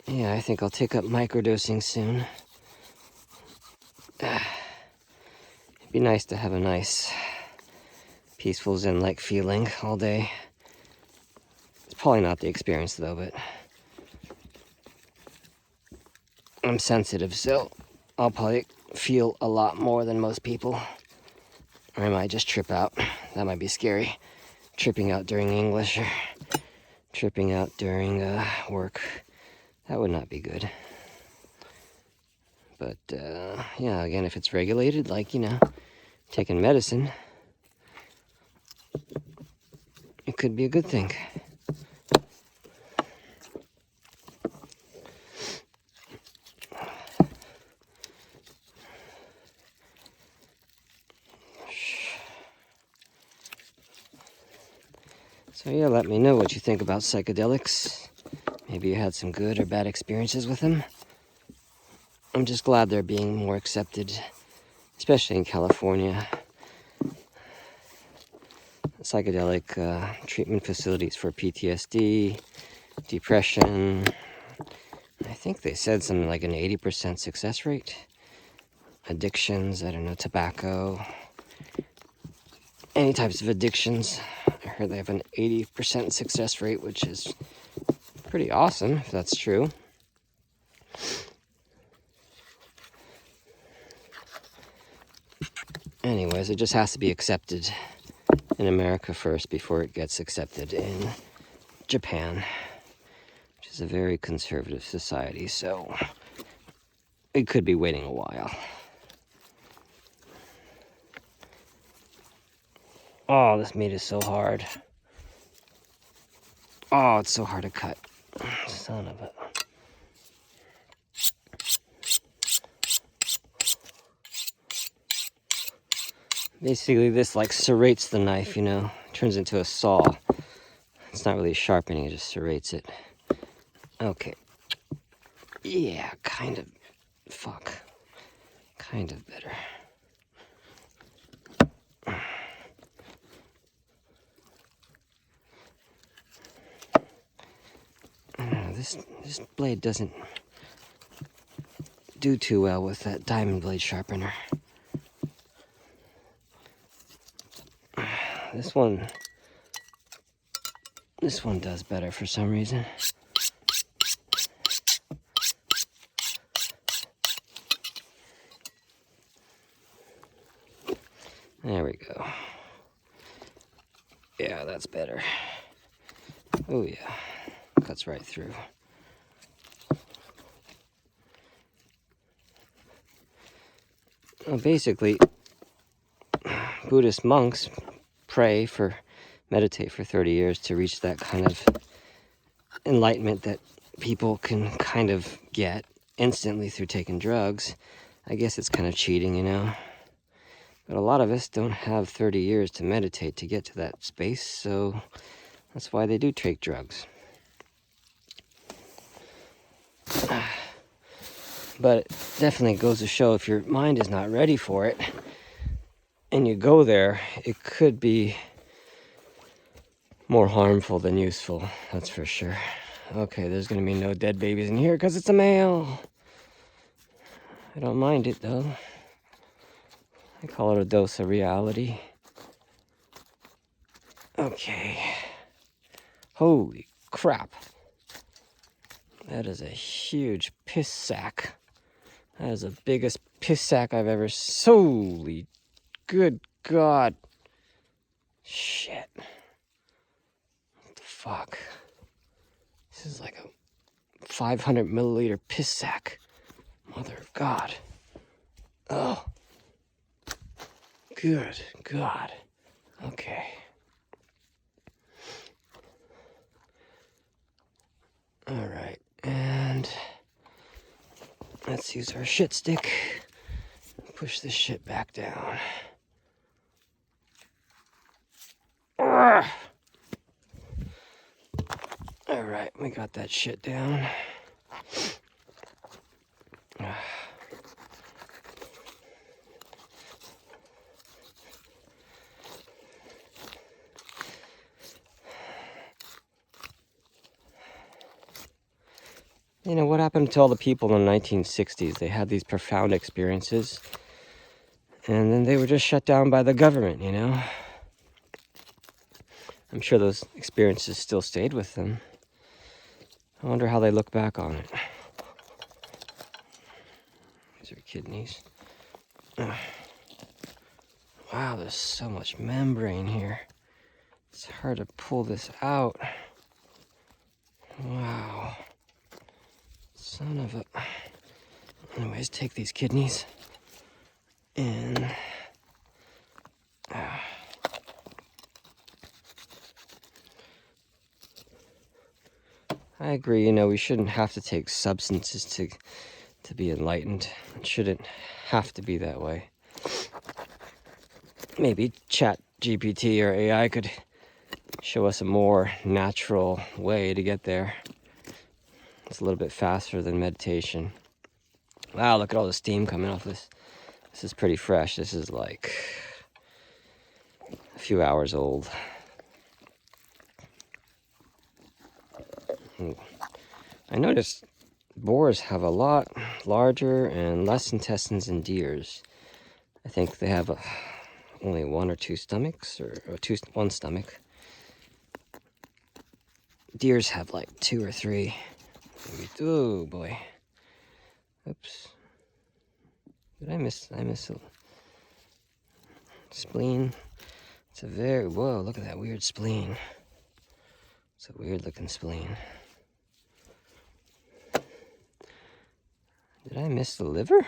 Yeah, I think I'll take up microdosing soon. It'd be nice to have a nice, peaceful Zen-like feeling all day. It's probably not the experience though, but I'm sensitive, so I'll probably feel a lot more than most people. Or I might just trip out. That might be scary. Tripping out during English or tripping out during work. That would not be good. But, yeah, again, if it's regulated, like, taking medicine, it could be a good thing. So yeah, let me know what you think about psychedelics. Maybe you had some good or bad experiences with them. I'm just glad they're being more accepted, especially in California. Psychedelic treatment facilities for PTSD, depression. I think they said something like an 80% success rate. Addictions, I don't know, tobacco, any types of addictions. I heard they have an 80% success rate, which is pretty awesome if that's true. Anyways, it just has to be accepted in America first before it gets accepted in Japan, which is a very conservative society, so it could be waiting a while. Oh, this meat is so hard. Oh, it's so hard to cut. Son of a... Basically, this like serrates the knife, you know, turns into a saw. It's not really sharpening, it just serrates it. Okay. Yeah, kind of. Fuck. Kind of better. This blade doesn't do too well with that diamond blade sharpener. This one does better for some reason. There we go. Yeah, that's better. Oh yeah, cuts right through. Well, basically, Buddhist monks meditate for 30 years to reach that kind of enlightenment that people can kind of get instantly through taking drugs. I guess it's kind of cheating, you know. But a lot of us don't have 30 years to meditate to get to that space, so that's why they do take drugs. But it definitely goes to show if your mind is not ready for it and you go there, it could be more harmful than useful, that's for sure. Okay, there's gonna be no dead babies in here because it's a male. I don't mind it though. I call it a dose of reality. Okay. Holy crap. That is a huge piss sack. That is the biggest piss sack I've ever... Holy good God. Shit. What the fuck? This is like a 500 milliliter piss sack. Mother of God. Oh. Good God. Okay. Alright, and let's use our shit stick. Push this shit back down. Alright, we got that shit down. You know, what happened to all the people in the 1960s? They had these profound experiences, and then they were just shut down by the government, you know? I'm sure those experiences still stayed with them. I wonder how they look back on it. These are kidneys. Wow, there's so much membrane here. It's hard to pull this out. Wow. Son of a... Anyways, take these kidneys and... I agree, you know, we shouldn't have to take substances to be enlightened. It shouldn't have to be that way. Maybe Chat GPT or AI could show us a more natural way to get there. It's a little bit faster than meditation. Wow, look at all the steam coming off this. This is pretty fresh. This is like a few hours old. I noticed boars have a lot larger and less intestines than deers. I think they have only one or two stomachs, or one stomach. Deers have like 2 or 3. Oh boy. Oops. Did I miss a spleen? It's a very... Whoa, look at that weird spleen. It's a weird looking spleen. Did I miss the liver?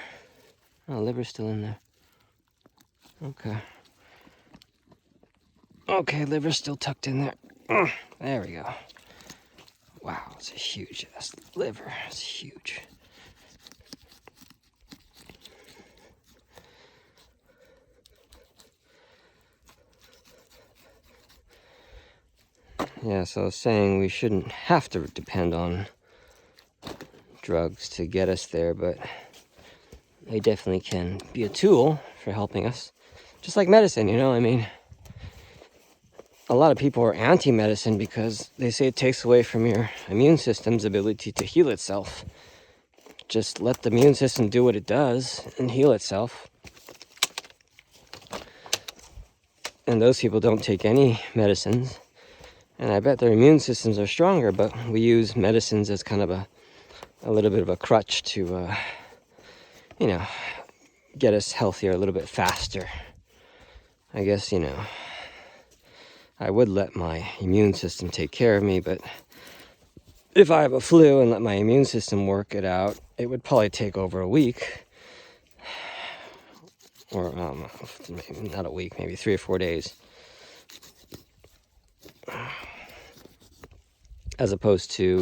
Oh, liver's still in there. Okay. Okay, liver's still tucked in there. There we go. It's a huge ass liver. It's huge. Yeah, so I was saying we shouldn't have to depend on drugs to get us there, but they definitely can be a tool for helping us. Just like medicine, you know, I mean, a lot of people are anti-medicine because they say it takes away from your immune system's ability to heal itself. Just let the immune system do what it does and heal itself. And those people don't take any medicines. And I bet their immune systems are stronger, but we use medicines as kind of a little bit of a crutch to, you know, get us healthier a little bit faster. I guess, you know, I would let my immune system take care of me, but if I have a flu and let my immune system work it out, it would probably take over a week. Or maybe not a week, maybe 3 or 4 days. As opposed to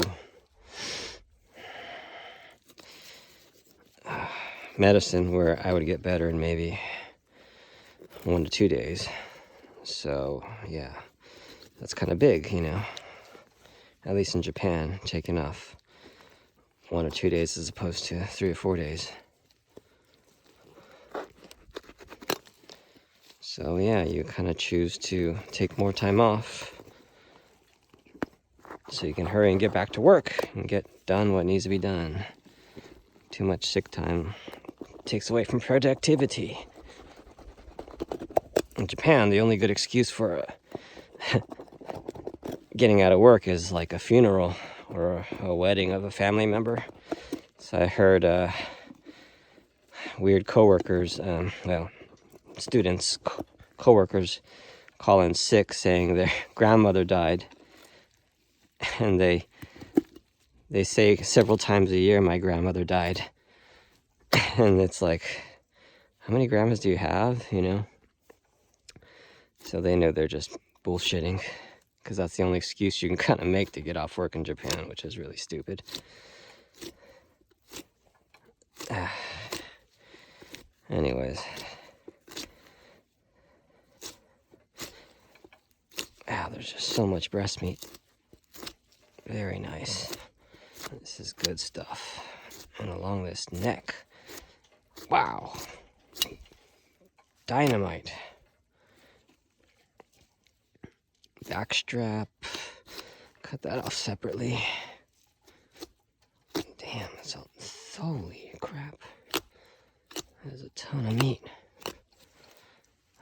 medicine, where I would get better in maybe 1 to 2 days. So, yeah, that's kind of big, you know. At least in Japan, taking off 1 or 2 days as opposed to 3 or 4 days. So, yeah, you kind of choose to take more time off so you can hurry and get back to work and get done what needs to be done. Too much sick time takes away from productivity. In Japan, the only good excuse for getting out of work is like a funeral or a wedding of a family member. So I heard weird coworkers, students, coworkers call in sick saying their grandmother died. And they say several times a year, my grandmother died. And it's like, how many grandmas do you have, you know? So they know they're just bullshitting, because that's the only excuse you can kind of make to get off work in Japan, which is really stupid. Anyways. There's just so much breast meat. Very nice. This is good stuff. And along this neck. Wow. Dynamite. Backstrap. Cut that off separately. Damn, that's all. Holy crap. There's a ton of meat.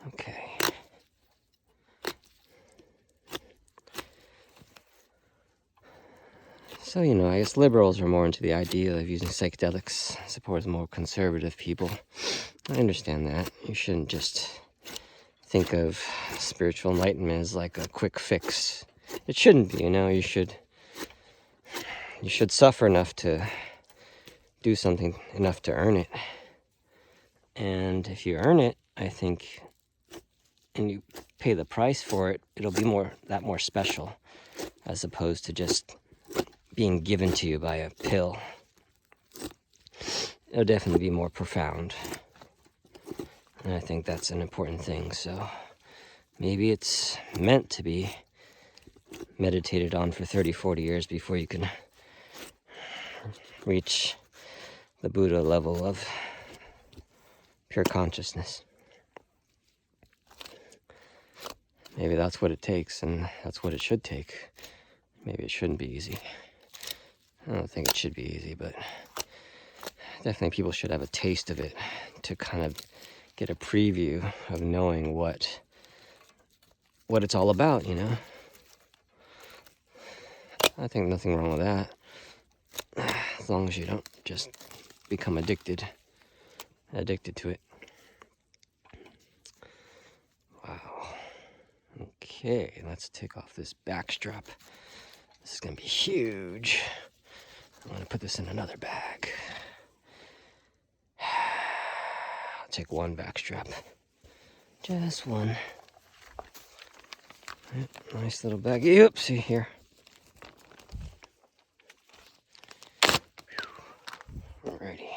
Okay. So, you know, I guess liberals are more into the idea of using psychedelics as opposed to more conservative people. I understand that. You shouldn't just think of spiritual enlightenment as like a quick fix. It shouldn't be, you know. You should suffer enough to do something enough to earn it. And if you earn it, I think, and you pay the price for it, it'll be more special, as opposed to just being given to you by a pill. It'll definitely be more profound. And I think that's an important thing. So maybe it's meant to be meditated on for 30, 40 years before you can reach the Buddha level of pure consciousness. Maybe that's what it takes, and that's what it should take. Maybe it shouldn't be easy. I don't think it should be easy, but definitely people should have a taste of it to kind of get a preview of knowing what it's all about, you know? I think nothing wrong with that. As long as you don't just become addicted to it. Wow. Okay, let's take off this back strap. This is gonna be huge. I'm gonna put this in another bag. I'll take one back strap. Just one. Nice little baggie. Oopsie here. Alrighty.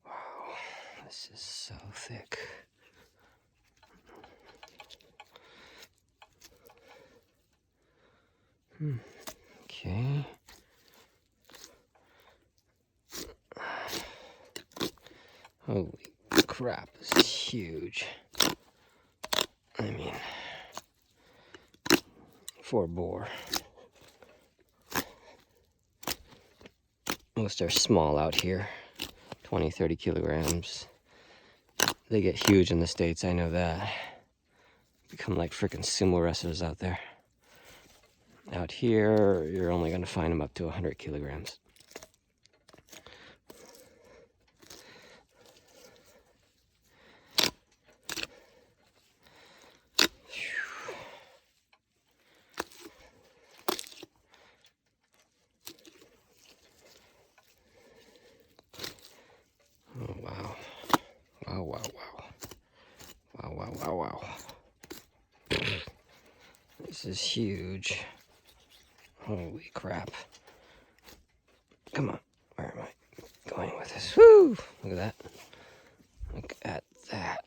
Wow, this is so thick. Okay. Holy crap, this is huge. I mean, for a boar. Most are small out here, 20, 30 kilograms. They get huge in the States, I know that. Become like freaking sumo wrestlers out there. Out here, you're only going to find them up to 100 kilograms. Oh, wow. Wow, wow, wow. Wow, wow, wow, wow. This is huge. Holy crap. Come on. Where am I going with this? Woo! Look at that. Look at that.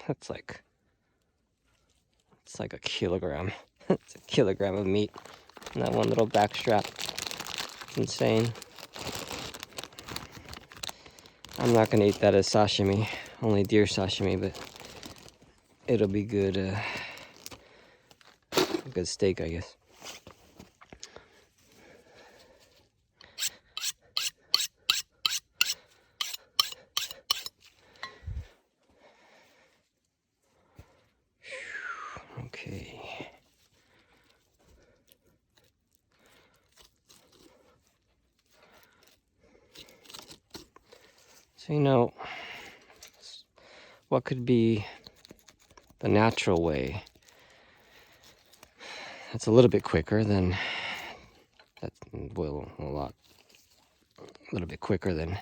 That's like... It's like a kilogram. It's a kilogram of meat. And that one little back strap. It's insane. I'm not gonna eat that as sashimi. Only deer sashimi, but it'll be good, good steak, I guess. Okay. So, you know, what could be the natural way that's a little bit quicker than, a little bit quicker than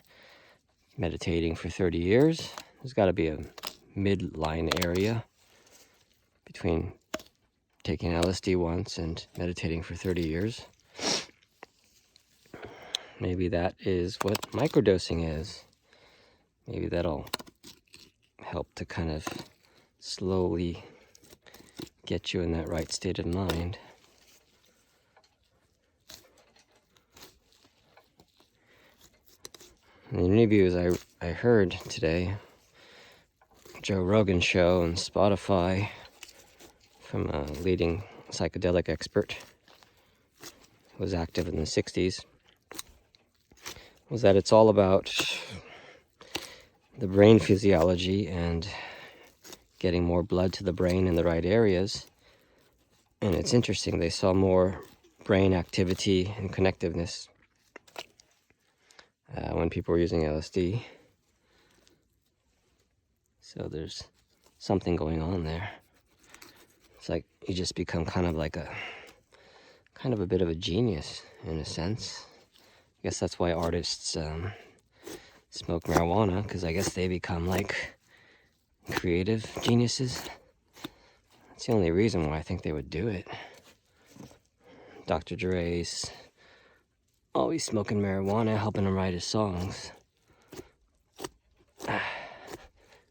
meditating for 30 years. There's got to be a midline area between taking LSD once and meditating for 30 years. Maybe that is what microdosing is. Maybe that'll help to kind of slowly get you in that right state of mind. In the interviews I heard today, Joe Rogan show and Spotify from a leading psychedelic expert who was active in the 60s, was that it's all about the brain physiology and getting more blood to the brain in the right areas. And it's interesting, they saw more brain activity and connectiveness when people were using LSD. So there's something going on there. It's like you just become kind of a bit of a genius in a sense. I guess that's why artists smoke marijuana, because I guess they become like creative geniuses. That's the only reason why I think they would do it. Dr. Dre's always smoking marijuana, helping him write his songs.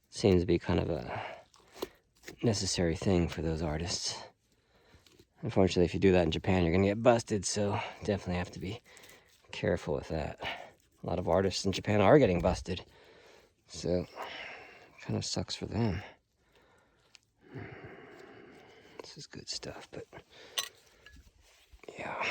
Seems to be kind of a necessary thing for those artists. Unfortunately, if you do that in Japan, you're gonna get busted, so definitely have to be careful with that. A lot of artists in Japan are getting busted, so kind of sucks for them. This is good stuff, but yeah.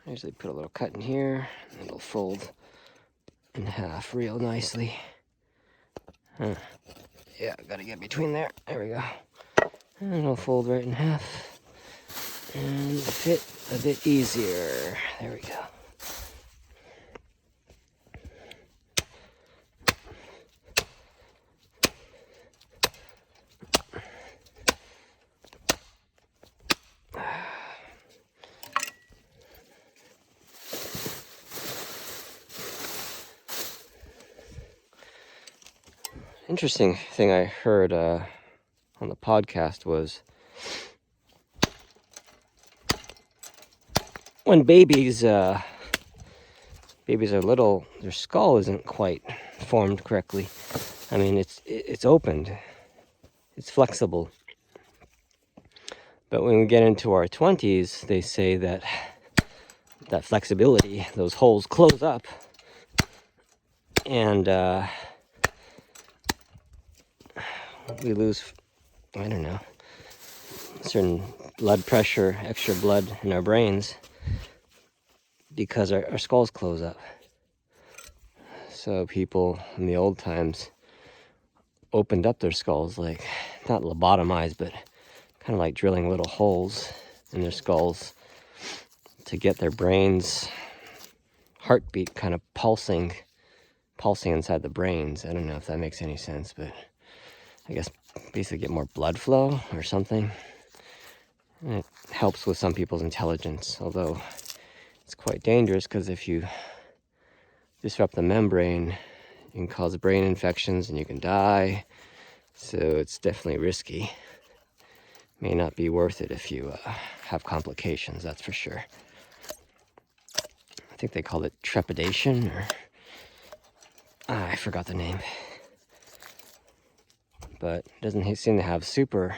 I usually put a little cut in here, and it'll fold in half real nicely. Yeah, gotta get between there. There we go. And it'll fold right in half and fit a bit easier. There we go. interesting thing I heard on the podcast was when babies are little, their skull isn't quite formed correctly. I mean, it's opened, it's flexible. But when we get into our 20s, they say that flexibility, those holes close up, and we lose, I don't know, certain blood pressure, extra blood in our brains because our skulls close up. So people in the old times opened up their skulls, like not lobotomized, but kind of like drilling little holes in their skulls to get their brains heartbeat kind of pulsing inside the brains. I don't know if that makes any sense, but I guess basically get more blood flow or something. And it helps with some people's intelligence, although it's quite dangerous because if you disrupt the membrane, you can cause brain infections and you can die. So it's definitely risky. May not be worth it if you have complications, that's for sure. I think they call it trepidation, or I forgot the name. But it doesn't seem to have super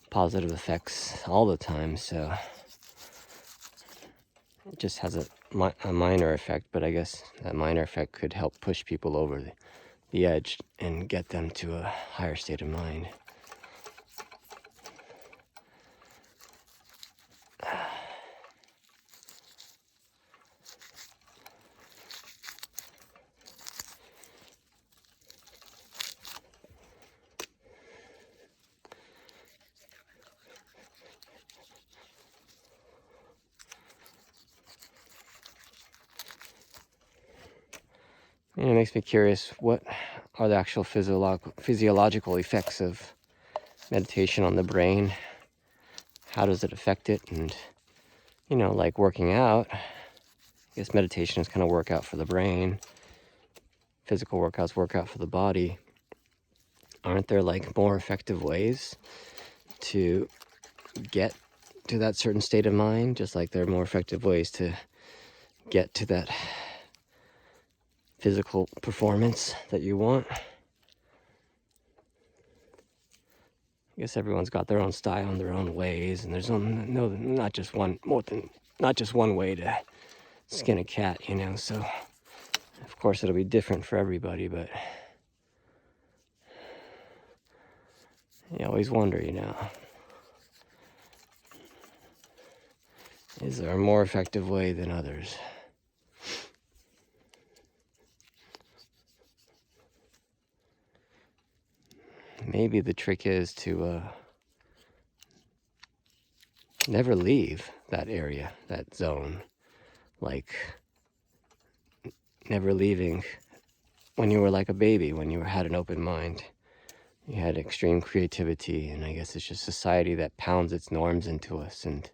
positive effects all the time, so it just has a minor effect, but I guess that minor effect could help push people over the edge and get them to a higher state of mind. And it makes me curious, what are the actual physiological effects of meditation on the brain? How does it affect it? And, like working out, I guess meditation is kind of workout for the brain. Physical workouts, workout for the body. Aren't there like more effective ways to get to that certain state of mind? Just like there are more effective ways to get to that physical performance that you want. I guess everyone's got their own style and their own ways, and there's not just one way to skin a cat, so of course it'll be different for everybody, but you always wonder, is there a more effective way than others? Maybe the trick is to never leave that area, that zone. Like never leaving when you were like a baby, when you had an open mind. You had extreme creativity, and I guess it's just society that pounds its norms into us and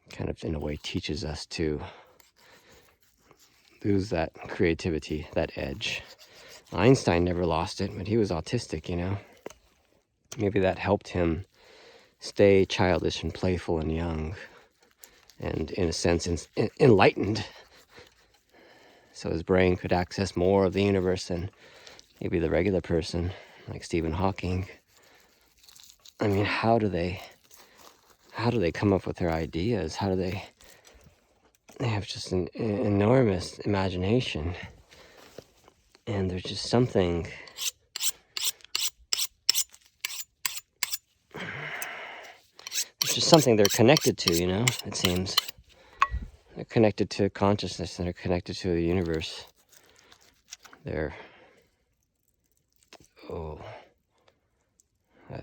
kind of in a way teaches us to lose that creativity, that edge. Einstein never lost it, but he was autistic, Maybe that helped him stay childish and playful and young, and in a sense enlightened, so his brain could access more of the universe than maybe the regular person, like Stephen Hawking. I mean, how do they come up with their ideas? How do they have just an enormous imagination, and there's just something they're connected to, it seems. They're connected to consciousness, and they're connected to the universe. I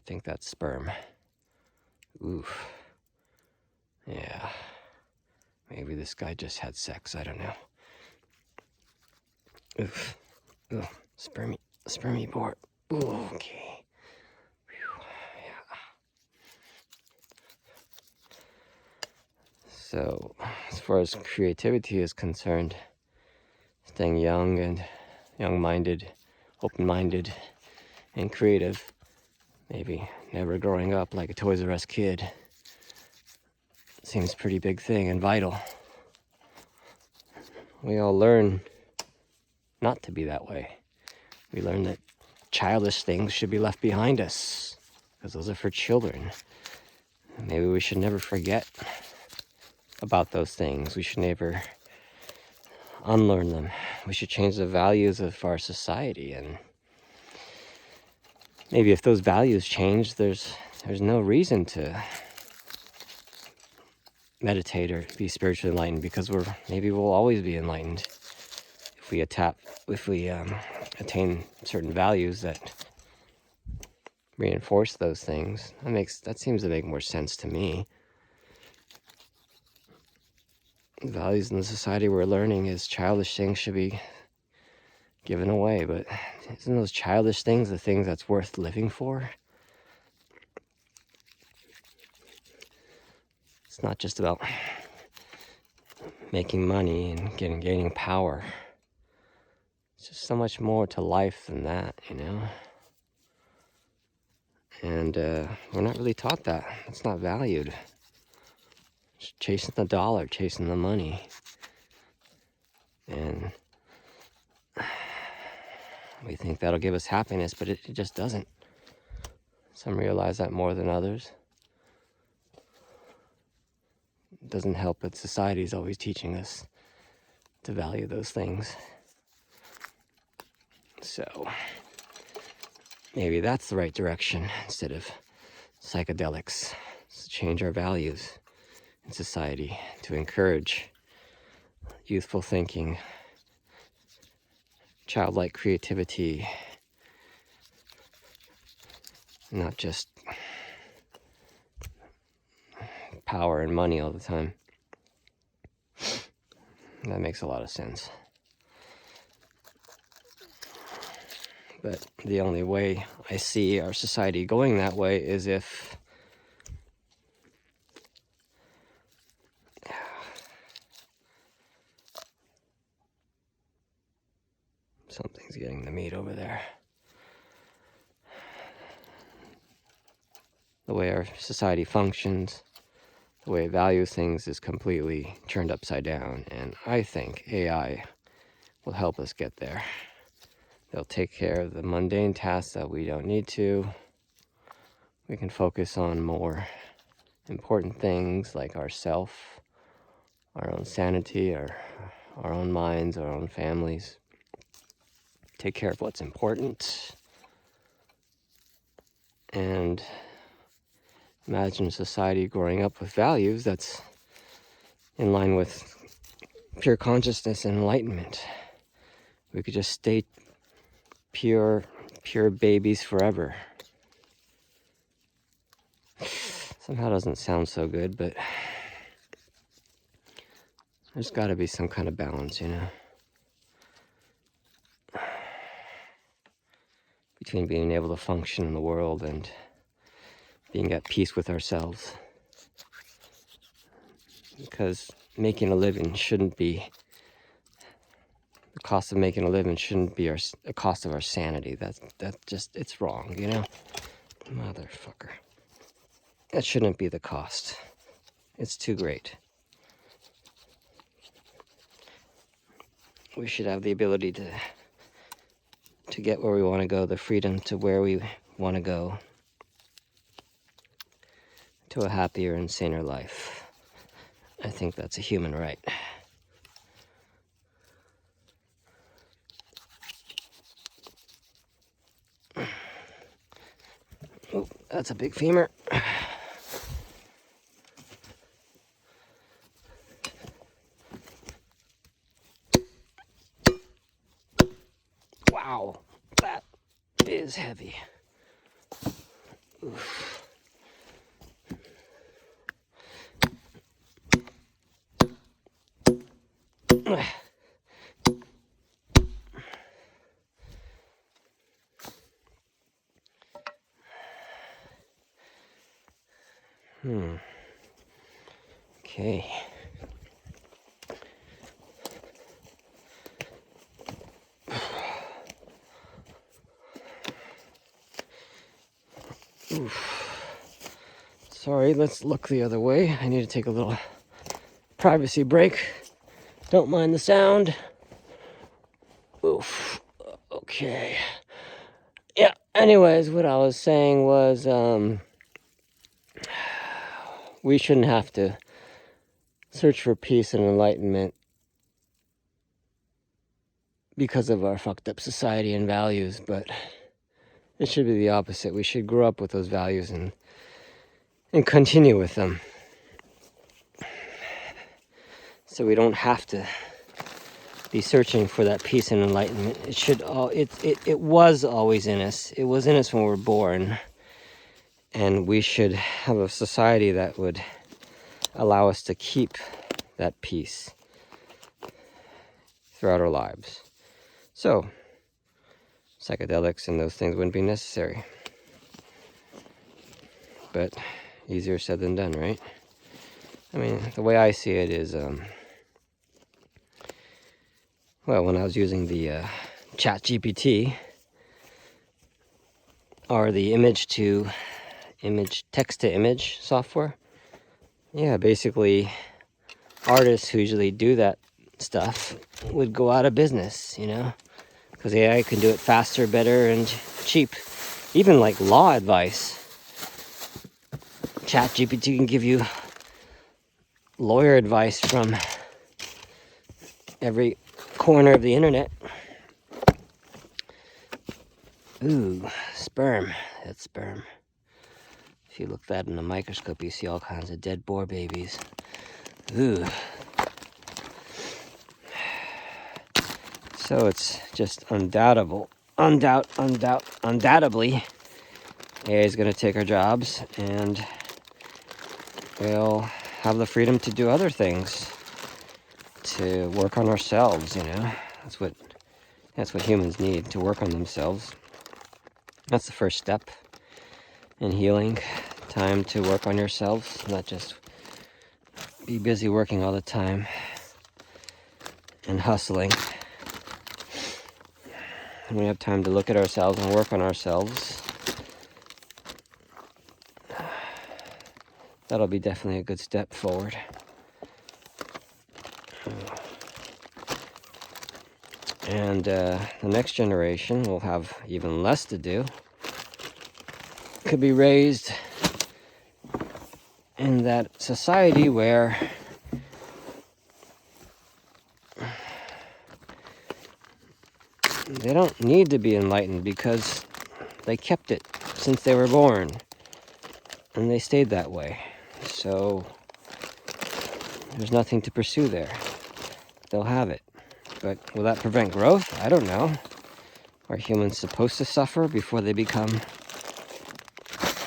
think that's sperm. Oof. Yeah. Maybe this guy just had sex, I don't know. Oof. Ooh, spermy board. Ooh, okay. Whew. Yeah. So, as far as creativity is concerned, staying young and young-minded open-minded and creative. Maybe never growing up like a Toys R Us kid. Seems a pretty big thing and vital. We all learn not to be that way. We learn that childish things should be left behind us, because those are for children. Maybe we should never forget about those things. We should never unlearn them. We should change the values of our society, and maybe if those values change, there's no reason to meditate or be spiritually enlightened, because maybe we'll always be enlightened if we attain certain values that reinforce those things. That seems to make more sense to me. The values in the society we're learning is childish things should be given away, but isn't those childish things the things that's worth living for? It's not just about making money and gaining power. It's just so much more to life than that, you know? And we're not really taught that. It's not valued. Just chasing the dollar, chasing the money. And we think that'll give us happiness, but it just doesn't. Some realize that more than others. It doesn't help that society's always teaching us to value those things. So maybe that's the right direction instead of psychedelics. It's to change our values in society, to encourage youthful thinking, childlike creativity, not just power and money all the time. That makes a lot of sense. But the only way I see our society going that way is if something's getting the meat over there. The way our society functions, the way it values things is completely turned upside down, and I think AI will help us get there. They'll take care of the mundane tasks that we don't need to. We can focus on more important things like ourself, our own sanity, our own minds, our own families. Take care of what's important. And imagine a society growing up with values that's in line with pure consciousness and enlightenment. We could just stay pure babies forever. Somehow doesn't sound so good, but there's got to be some kind of balance, you know, between being able to function in the world and being at peace with ourselves. Because making a living shouldn't be, the cost of making a living shouldn't be the cost of our sanity. That's just, it's wrong, you know? Motherfucker. That shouldn't be the cost. It's too great. We should have the ability to get where we want to go, the freedom to where we want to go, to a happier and saner life. I think that's a human right. Oh, that's a big femur. Wow, that is heavy. Oof. Okay. Sorry, let's look the other way. I need to take a little privacy break. Don't mind the sound. Oof. Okay. Yeah, anyways, what I was saying was, we shouldn't have to search for peace and enlightenment because of our fucked up society and values, but it should be the opposite. We should grow up with those values and continue with them. So we don't have to be searching for that peace and enlightenment. It was always in us. It was in us when we were born. And we should have a society that would allow us to keep that peace throughout our lives. So, psychedelics and those things wouldn't be necessary. But easier said than done, right? I mean, the way I see it is, when I was using the chat GPT, or the text to image software, yeah, basically artists who usually do that stuff would go out of business, because AI can do it faster, better, and cheap. Even like law advice, ChatGPT can give you lawyer advice from every corner of the internet. Ooh, sperm. That's sperm. If you look that in a microscope, you see all kinds of dead boar babies. Ooh. So it's just undoubtedly, AI is going to take our jobs, and we'll have the freedom to do other things, to work on ourselves. That's what humans need, to work on themselves. That's the first step in healing. Time to work on yourselves, not just be busy working all the time and hustling. And we have time to look at ourselves and work on ourselves. That'll be definitely a good step forward. And the next generation will have even less to do. Could be raised in that society where they don't need to be enlightened because they kept it since they were born, and they stayed that way. So there's nothing to pursue there. They'll have it. But will that prevent growth? I don't know. Are humans supposed to suffer before they become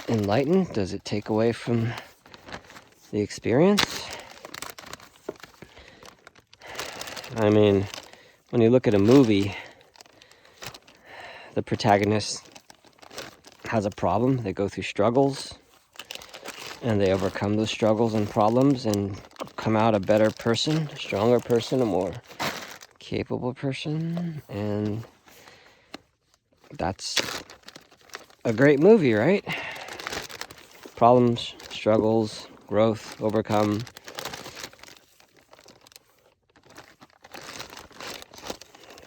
enlightened? Does it take away from the experience? I mean, when you look at a movie, the protagonist has a problem. They go through struggles, and they overcome those struggles and problems and come out a better person, a stronger person, a more capable person. And that's a great movie, right? Problems, struggles, growth, overcome.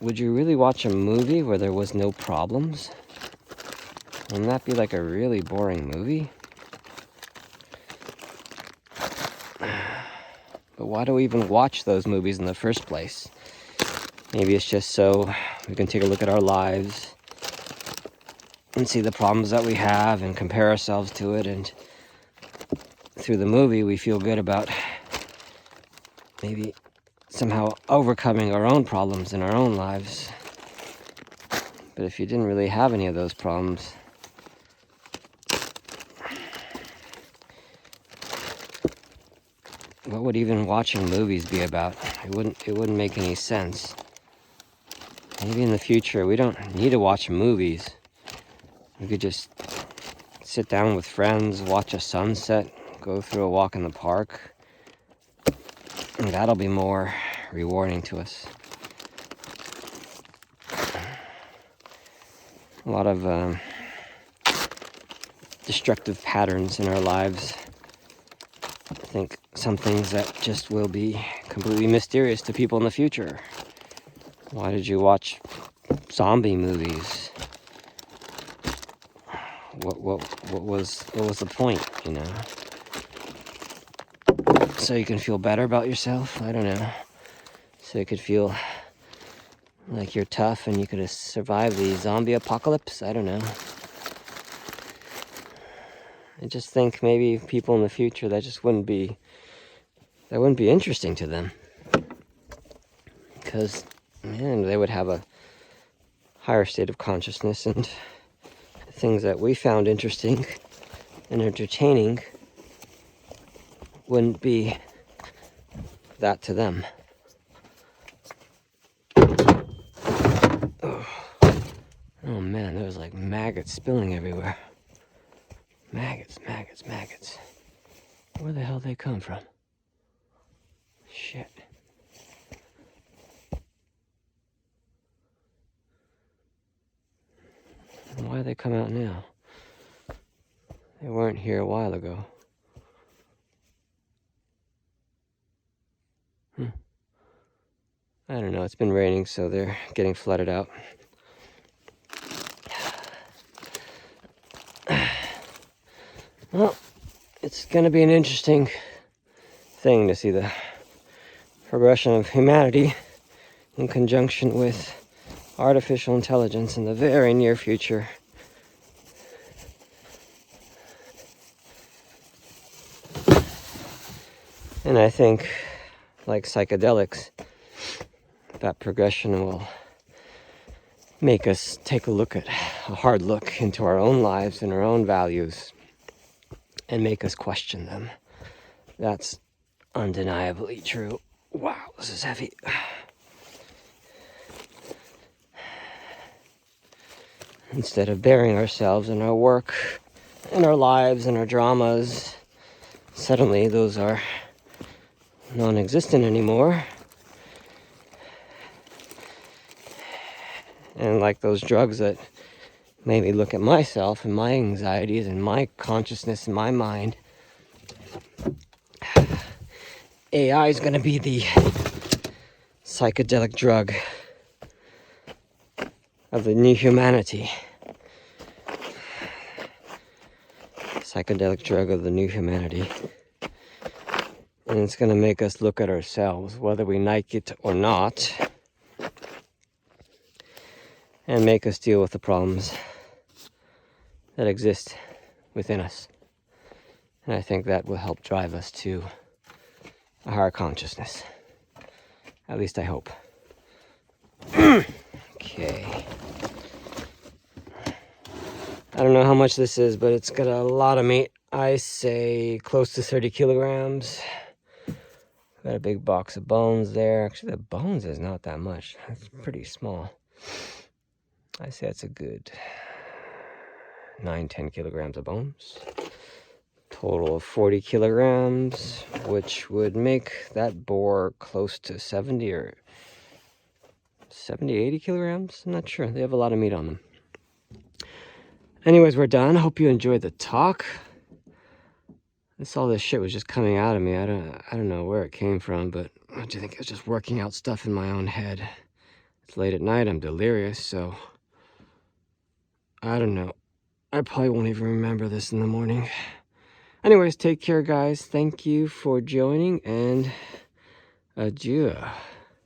Would you really watch a movie where there was no problems? Wouldn't that be like a really boring movie? But why do we even watch those movies in the first place? Maybe it's just so we can take a look at our lives and see the problems that we have and compare ourselves to it, and through the movie we feel good about maybe somehow overcoming our own problems in our own lives. But if you didn't really have any of those problems, what would even watching movies be about? It wouldn't make any sense. Maybe in the future we don't need to watch movies. We could just sit down with friends, watch a sunset, go through a walk in the park, and that'll be more rewarding to us. A lot of destructive patterns in our lives. I think some things that just will be completely mysterious to people in the future. Why did you watch zombie movies? What was the point, you know? So you can feel better about yourself? I don't know. So you could feel like you're tough and you could survive the zombie apocalypse? I don't know. I just think maybe people in the future, that wouldn't be interesting to them. Because, man, they would have a higher state of consciousness, and the things that we found interesting and entertaining wouldn't be that to them. Oh man, there was like maggots spilling everywhere. Maggots. Where the hell did they come from? Shit. Why did they come out now? They weren't here a while ago. I don't know, it's been raining, so they're getting flooded out. Well, it's going to be an interesting thing to see the progression of humanity in conjunction with artificial intelligence in the very near future. And I think, like psychedelics, that progression will make us take a hard look into our own lives and our own values and make us question them. That's undeniably true. Wow, this is heavy. Instead of burying ourselves in our work, in our lives, in our dramas, suddenly those are non-existent anymore. And like those drugs that made me look at myself and my anxieties and my consciousness and my mind, AI is going to be the psychedelic drug of the new humanity. Psychedelic drug of the new humanity. And it's going to make us look at ourselves, whether we like it or not, and make us deal with the problems that exist within us. And I think that will help drive us to a higher consciousness. At least I hope. Okay. I don't know how much this is, but it's got a lot of meat. I say close to 30 kilograms. Got a big box of bones there. Actually, the bones is not that much. It's pretty small. I say it's a good 9-10 kilograms of bones. Total of 40 kilograms, which would make that boar close to 70 or 80 kilograms. I'm not sure. They have a lot of meat on them. Anyways, we're done. Hope you enjoyed the talk. All this shit was just coming out of me. I don't know where it came from, but I do think it was just working out stuff in my own head. It's late at night. I'm delirious, so I don't know. I probably won't even remember this in the morning. Anyways, take care, guys. Thank you for joining, and adieu.